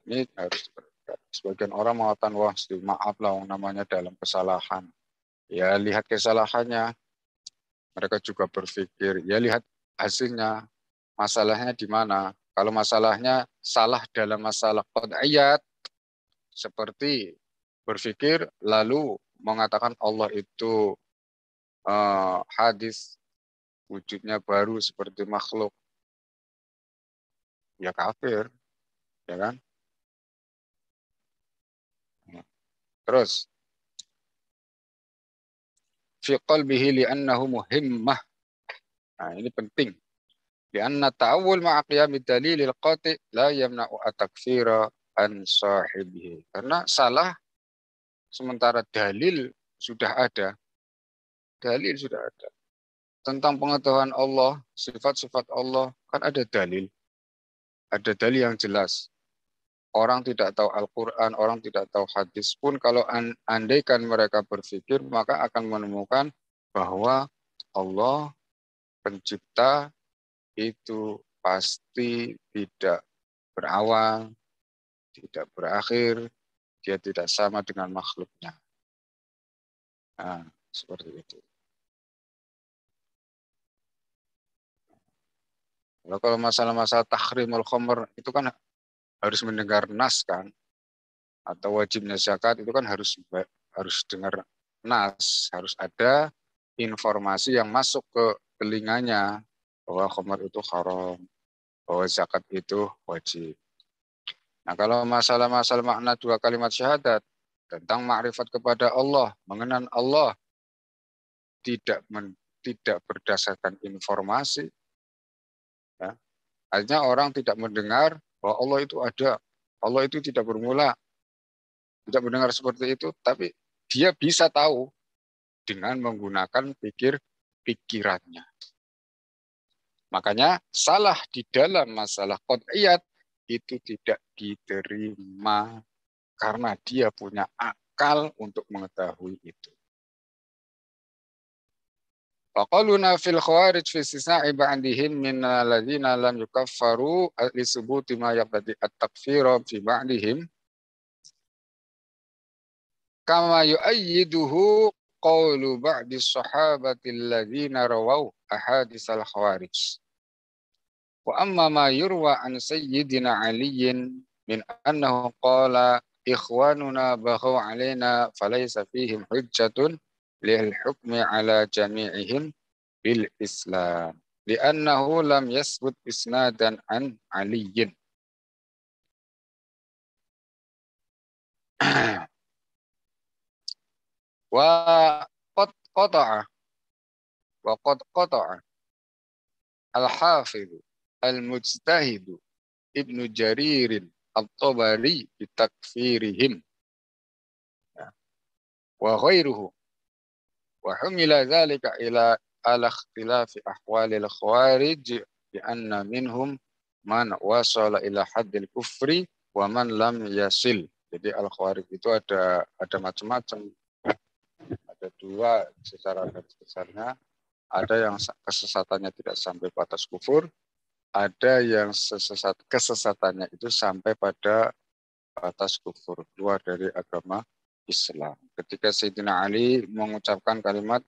ini harus diperhatikan. Sebagian orang mengatakan wah maaf lah namanya dalam kesalahan. Ya lihat kesalahannya. Mereka juga berpikir ya lihat hasilnya. Masalahnya di mana? Kalau masalahnya salah dalam masalah qad'iyat seperti berpikir lalu mengatakan Allah itu hadis wujudnya baru seperti makhluk, ya kafir, ya kan? Terus, fi qalbihi li'annahu muhimmah. Nah, ini penting. Li'anna ta'awul ma'a qiyamid dalilil qati' la yamna'u at-takfira an sahibihi. Karena salah sementara dalil sudah ada. Dalil sudah ada. Tentang pengetahuan Allah, sifat-sifat Allah, kan ada dalil. Ada dalil yang jelas. Orang tidak tahu Al-Quran, orang tidak tahu hadis pun, kalau andaikan mereka berpikir, maka akan menemukan bahwa Allah pencipta itu pasti tidak berawal, tidak berakhir, dia tidak sama dengan makhluknya. Nah, seperti itu. Kalau masalah-masalah tahrimul khamr itu kan harus mendengar nas kan, atau wajibnya zakat itu kan harus dengar nas, harus ada informasi yang masuk ke telinganya bahwa khamr itu haram, bahwa zakat itu wajib. Nah, kalau masalah-masalah makna dua kalimat syahadat tentang makrifat kepada Allah, mengenal Allah tidak berdasarkan informasi, ya. Artinya orang tidak mendengar bahwa Allah itu ada, Allah itu tidak bermula, tidak mendengar seperti itu, tapi dia bisa tahu dengan menggunakan pikirannya. Makanya salah di dalam masalah qad'iyat itu tidak diterima karena dia punya akal untuk mengetahui itu. Faqaluna fil khawarij fi istisna'i ba'dihim min alladziina lam yukaffaru li subuti ma yaqtadi at-takfira fi ba'dihim kama yu'ayyiduhu qawlu ba'di sahabati alladziina rawaw ahadits al-khawarij. Wa amma ma yurwa an sayyidina Aliyin min annahu qala ikhwanuna baghaw alaina falaysa fihim hujjatun lil hukmi ala jami'ihim bil Islam li'annahu lam yasbut isnadan an Aliyin. Wa qad qata'a al-hafidh al-mujtahid Ibnu Jaririn at-Tabari bitakfirihim wa ghairuhu wa humila dzalika ila al-ikhtilafi ahwalil khawarij bi anna minhum man wasala ila haddil kufri wa man lam yasil. Jadi al-khawarij itu ada macam-macam. Ada dua secara garis besarnya. Ada yang kesesatannya tidak sampai batas kufur, ada yang kesesatannya itu sampai pada batas kufur, keluar dari agama Islam. Ketika Sayyidina Ali mengucapkan kalimat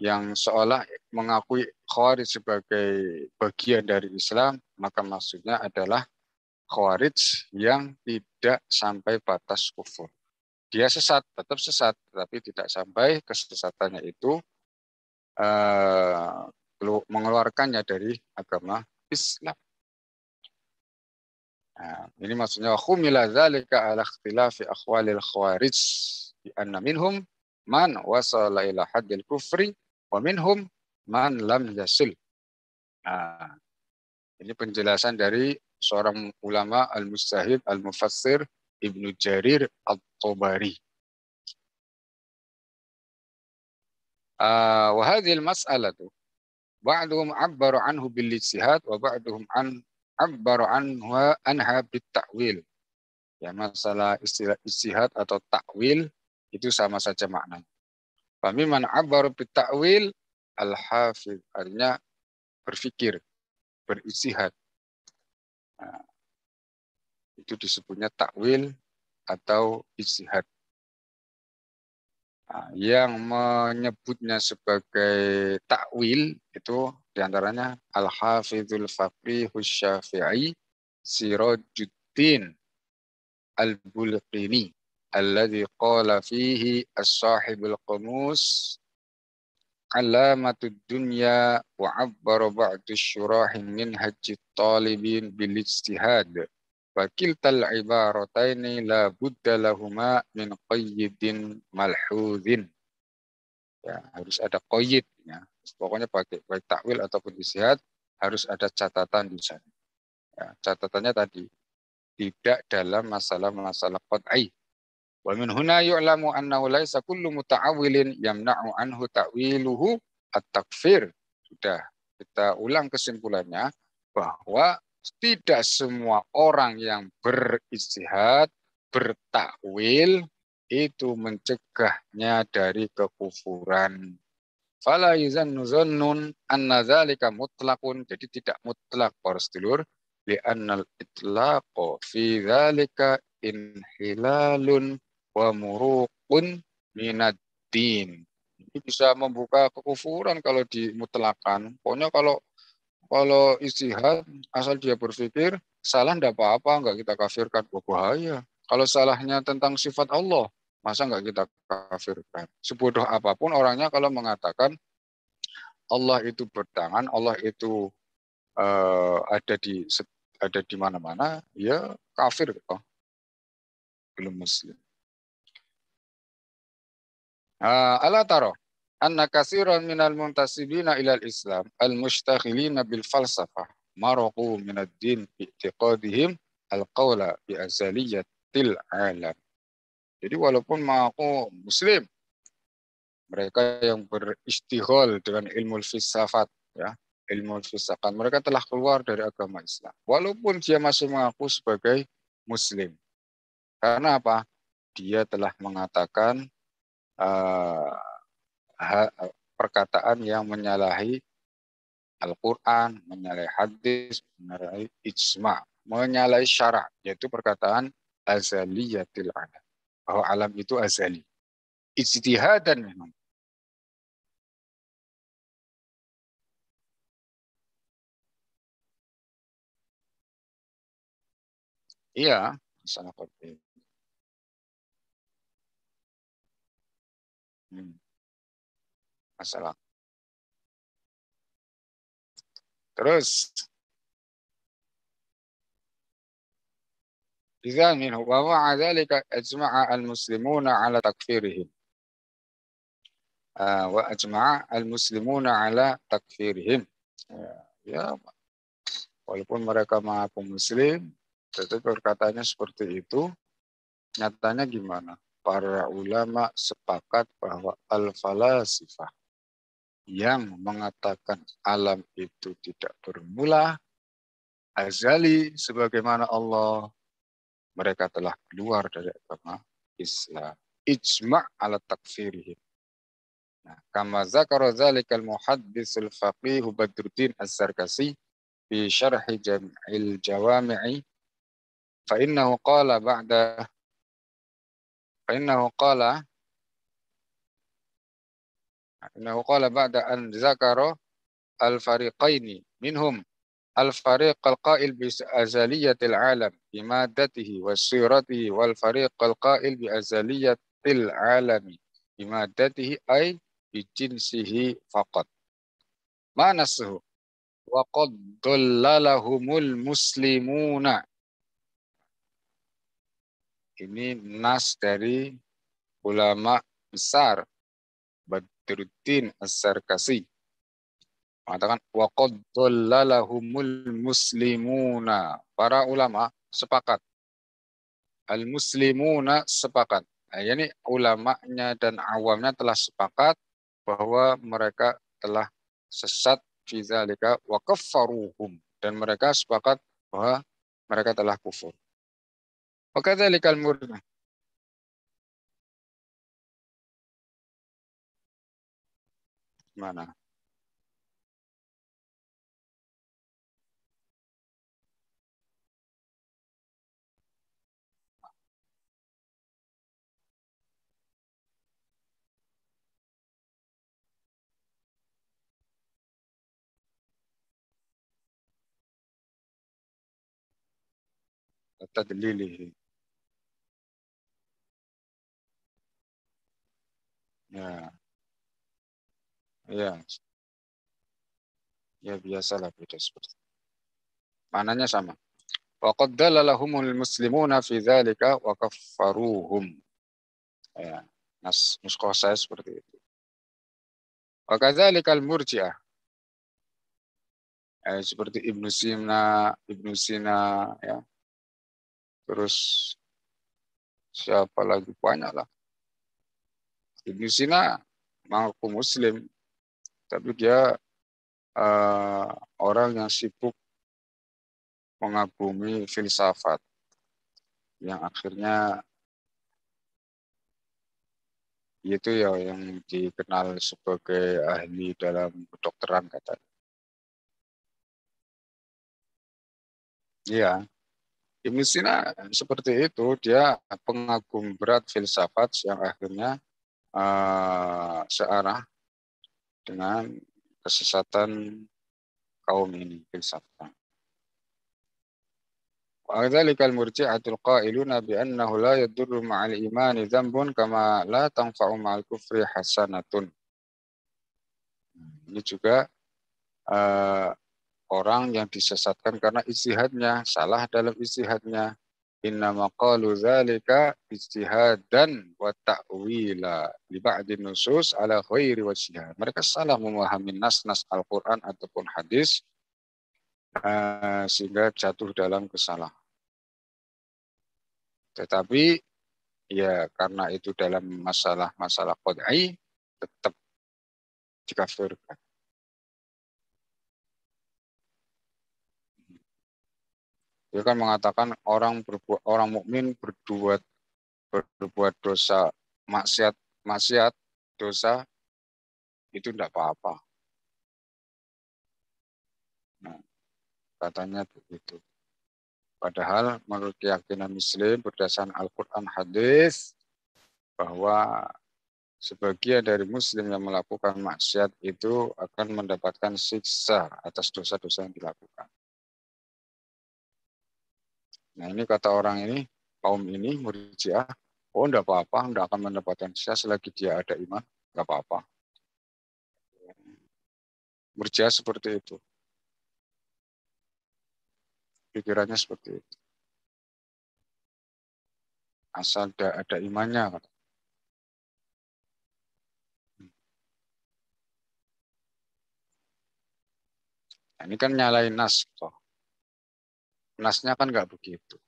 yang seolah mengakui Khawarij sebagai bagian dari Islam, maka maksudnya adalah Khawarij yang tidak sampai batas kufur. Dia sesat, tetap sesat, tapi tidak sampai kesesatannya itu mengeluarkannya dari agama Islam. Nah, ini maksudnya khumila dzalika ala ikhtilafi akhwalil khawarij bi anna minhum man wasala ila haddil kufri wa minhum man lam yasil. Nah, ini penjelasan dari seorang ulama al-mujtahid al-mufassir Ibnu Jarir at-Tabari. Wa hadhihi al-mas'alatu ba'duhum 'abbaru anhu bil ijtihad wa ba'duhum 'abbaru anha bit ta'wil. Ya, masalah istilah ijtihad atau takwil itu sama saja maknanya. Famiman 'abbaru bit ta'wil al-hafiz, artinya berpikir, berijtihad. Nah, itu disebutnya takwil atau ijtihad. Nah, yang menyebutnya sebagai takwil itu diantaranya Al-Hafidhul Faqihus Syafi'i Sirajuddin Al-Bulqini alladhi qala fihi as-sahibul qamus alamatud dunya wa 'abbara ba'du syurahi min hajjit talibin bil ijtihad. Fakiltal ibarataini la budda lahuma min qayyidin malhudin. Ya, harus ada qayyid ya. Pokoknya pakai baik takwil ataupun ijtihad harus ada catatan di sana. Ya, catatannya tadi tidak dalam masalah-masalah qat'i. Wa min huna yu'lamu annahu laisa kullu muta'awwilin yamna'u anhu ta'wiluhu at-takfir. Sudah kita ulang kesimpulannya bahwa tidak semua orang yang berijtihad, bertakwil itu mencegahnya dari kekufuran. Fala yuzannu zannun anna dzalika mutlaqun, jadi tidak mutlak para sedulur, li annal itlaqo fi dzalika inhilalun wa muruqun minad din. Ini bisa membuka kekufuran kalau dimutlakan. Pokoknya kalau ijtihad, asal dia berpikir, salah enggak apa-apa, enggak kita kafirkan. Oh, bahaya. Kalau salahnya tentang sifat Allah, masa enggak kita kafirkan? Sebodoh apapun orangnya kalau mengatakan Allah itu bertangan, Allah itu ada di mana-mana, ya kafir kok, belum muslim. Ala taro anna katsiran minal muntasibina ilal Islam al-mushtaghilina bil falsafah maraqu min ad-din bi i'tiqadihim al-qawla bi azaliyatil alam. Jadi walaupun mengaku muslim, mereka yang beristighol dengan ilmu filsafat, ya, ilmu filsafat, mereka telah keluar dari agama Islam. Walaupun dia masih mengaku sebagai muslim. Karena apa? Dia telah mengatakan perkataan yang menyalahi Al-Quran, menyalahi hadis, menyalahi ijma', menyalahi syarak, yaitu perkataan azaliyatil alam. Bahwa alam itu azali. Ijtihadan memang. Iya, masalah seperti itu. Masalah. Terus, إذا منه ومع ذلك أجمع المسلمون على تكفيرهم وأجمع المسلمون على تكفيرهم. Ya, walaupun mereka mengaku muslim, tetapi perkataannya seperti itu, nyatanya gimana? Para ulama sepakat bahwa al-falasifah yang mengatakan alam itu tidak bermula, azali sebagaimana Allah, mereka telah keluar dari agama Islam. Ijma' ala takfirihim. Nah, kama zakara zalikal muhadditsul faqih Badruddin Az-Zarkasi fi syarhi Jam'il Jawami'i fa innahu qala ba'da an zakara al-fariqaini minhum al-fariq al-qail bi azaliyatil alam bi maddatihi wa siratihi wal fariq al-qail bi azaliyatil alami bi maddatihi ay bi jinsihi faqat. Manasuhu wa qad dallalahumul muslimuna. Ini nas dari ulama besar Badruddin Az-Zarkasi. Mengatakan waqad dhallalahumul muslimuna. Para ulama sepakat. Al-muslimuna sepakat. Nah, ini ulamanya dan awamnya telah sepakat bahwa mereka telah sesat fi dzalika wa kaffaruhum, dan mereka sepakat bahwa mereka telah kufur. Wa kadzalikal murtad. Mana? Tadlilihi. Ya, ya, ya biasalah beda seperti. Mananya sama. Wa qad dalalahumul muslimuna fi dzalika wa kaffaruhum. Ya, nuskhah saya seperti itu. Wa kadzalikal murji'ah. Seperti Ibnu Sina, ya. Terus siapa lagi, banyak lah. Ibnu Sina mengaku Muslim, tapi dia orang yang sibuk mengagumi filsafat, yang akhirnya itu ya yang dikenal sebagai ahli dalam kedokteran katanya. Iya, Ibnu Sina seperti itu, dia pengagum berat filsafat yang akhirnya searah dengan kesesatan kaum ini, filsafat. وذلك المرجئة القائلون بأنه لا يضر مع الإيمان ذنب كما لا تنفع مع الكفر حسنة. Ini juga orang yang disesatkan karena ijtihadnya, salah dalam ijtihadnya. Innama qalu dzalika ijtihadan wa ta'wila li ba'di nusus ala ghairi wajhiha. Mereka salah memahami nas-nas Al-Qur'an ataupun hadis sehingga jatuh dalam kesalahan. Tetapi ya karena itu dalam masalah qad'i tetap dikafirkan. Dia kan mengatakan orang mukmin berbuat dosa, maksiat dosa itu tidak apa-apa. Nah, katanya begitu. Padahal menurut keyakinan Muslim berdasarkan Al-Quran hadis bahwa sebagian dari Muslim yang melakukan maksiat itu akan mendapatkan siksa atas dosa-dosa yang dilakukan. Nah ini kata orang ini, kaum ini Murji'ah, oh enggak apa-apa, enggak akan mendapatkan siksa selagi dia ada iman, enggak apa-apa. Murji'ah seperti itu. Pikirannya seperti itu. Asal ada imannya. Nah, ini kan nyalain nas. Toh. Nasnya kan enggak begitu.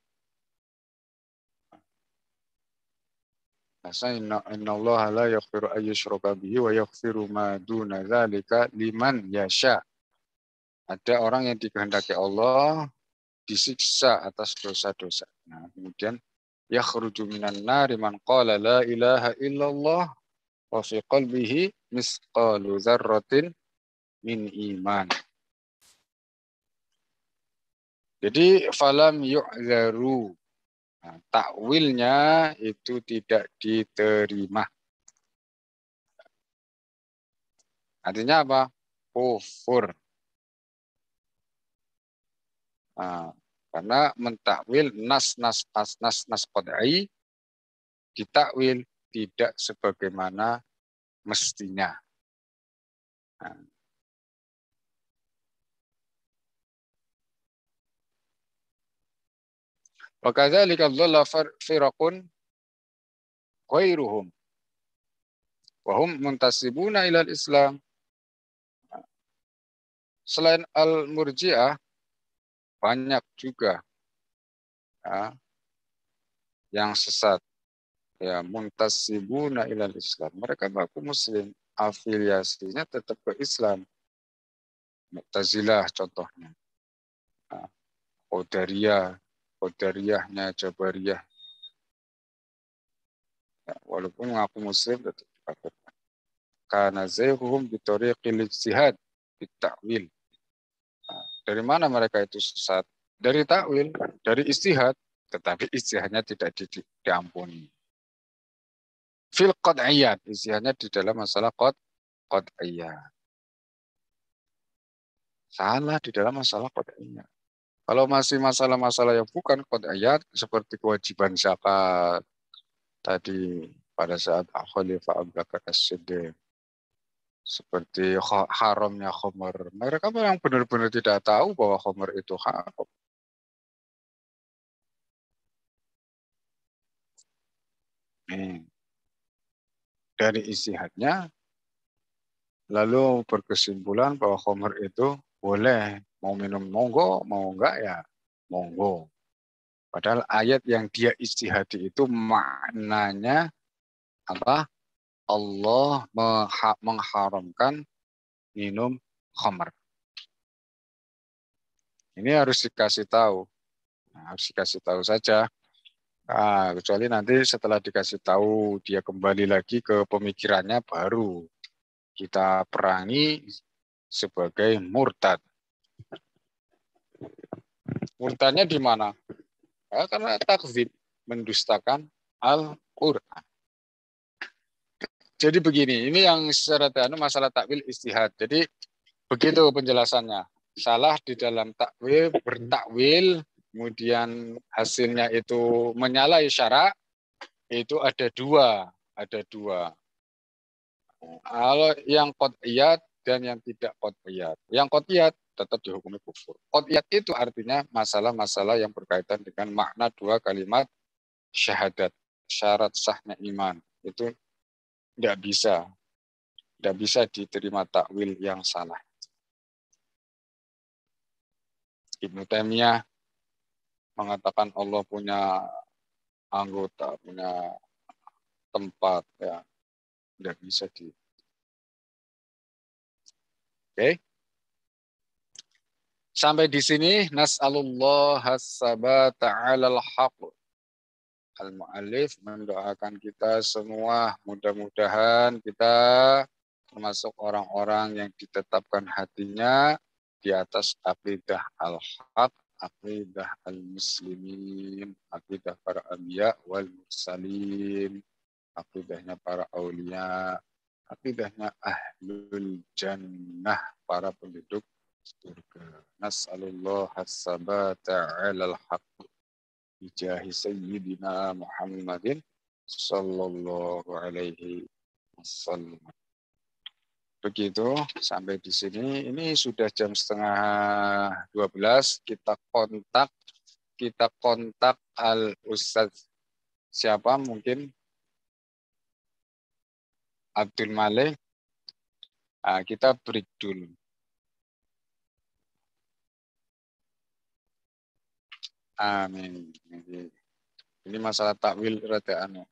Nasnya innallaha la yaghfiru ayyushraka bihi wa yaghfiru ma duna dzalika liman yasha. Ada orang yang dikehendaki Allah disiksa atas dosa-dosa. Nah, kemudian yakhruju minan nari man qala la ilaha illallah wa fi qalbihi misqalu dzarratin min iman. Jadi falam yu'zaru. Nah, takwilnya itu tidak diterima. Artinya apa? Kufur. Nah, karena mentakwil nas qad'i ditakwil tidak sebagaimana mestinya. Nah, wa kadzalika dhalla firaqun ghairuhum wa hum muntasibuna ila al-Islam. Selain Al-Murji'ah, banyak juga ya, yang sesat. Ya, muntasibuna ilal Islam. Mereka mengaku Muslim, afiliasinya tetap ke Islam. Mu'tazilah contohnya. Nah, Qadariyahnya Jabariyah. Ya, walaupun mengaku Muslim tetap dikafirkan. Karena zayhum bitariqil ijtihad bitta'wil. Nah, dari mana mereka itu sesat? Dari takwil, dari istihad, tetapi istihadnya tidak diampuni. Fil qad'iyat, istihadnya di dalam masalah qad'iyat. Salah di dalam masalah qad'iyat. Kalau masih masalah-masalah yang bukan qad'iyat, seperti kewajiban zakat tadi pada saat Khalifah Abu Bakar As-Siddiq, seperti haramnya khamar. Mereka yang benar-benar tidak tahu bahwa khamar itu haram. Dari istihadnya, lalu berkesimpulan bahwa khamar itu boleh. Mau minum monggo, mau enggak ya monggo. Padahal ayat yang dia istihadi itu maknanya apa? Allah mengharamkan minum khamar. Ini harus dikasih tahu. Nah, harus dikasih tahu saja. Nah, kecuali nanti setelah dikasih tahu dia kembali lagi ke pemikirannya baru kita perangi sebagai murtad. Murtadnya di mana? Ya, karena takzib, mendustakan Al-Quran. Jadi begini, ini yang secara masalah takwil istihad. Jadi begitu penjelasannya. Salah di dalam takwil, bertakwil, kemudian hasilnya itu menyalahi syarak, itu ada dua. Ada dua. Kalau yang qat'iyat dan yang tidak qat'iyat. Yang qat'iyat tetap dihukumi kufur. Qat'iyat itu artinya masalah-masalah yang berkaitan dengan makna dua kalimat syahadat, syarat sahnya iman. Itu tidak bisa diterima takwil yang salah. Ibnu Taimiyah mengatakan Allah punya anggota, punya tempat, ya tidak bisa di. Oke. Sampai di sini nas'alullah as-sabata 'alal haqq. Al-mu'allif mendoakan kita semua, mudah-mudahan kita termasuk orang-orang yang ditetapkan hatinya di atas aqidah al-haq, aqidah al-muslimin, aqidah para anbiya wal mursalin, aqidahnya para aulia, aqidahnya ahlul jannah, para penduduk surga. Nas'alullah as-sabata 'alal haq bijahi sayyidina Muhammadin sallallahu alaihi wasallam. Begitu sampai di sini. Ini sudah jam 11:30. Kita kontak Al Ustadz siapa mungkin Abdul Malik. Nah, kita break dulu. Amin. Ini masalah takwil rada anu.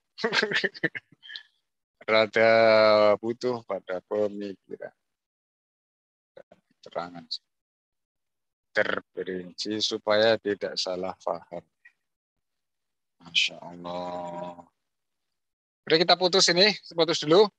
Rada butuh pada pemikiran. Terangan terperinci supaya tidak salah paham. Masya Allah. Oke, kita putus dulu.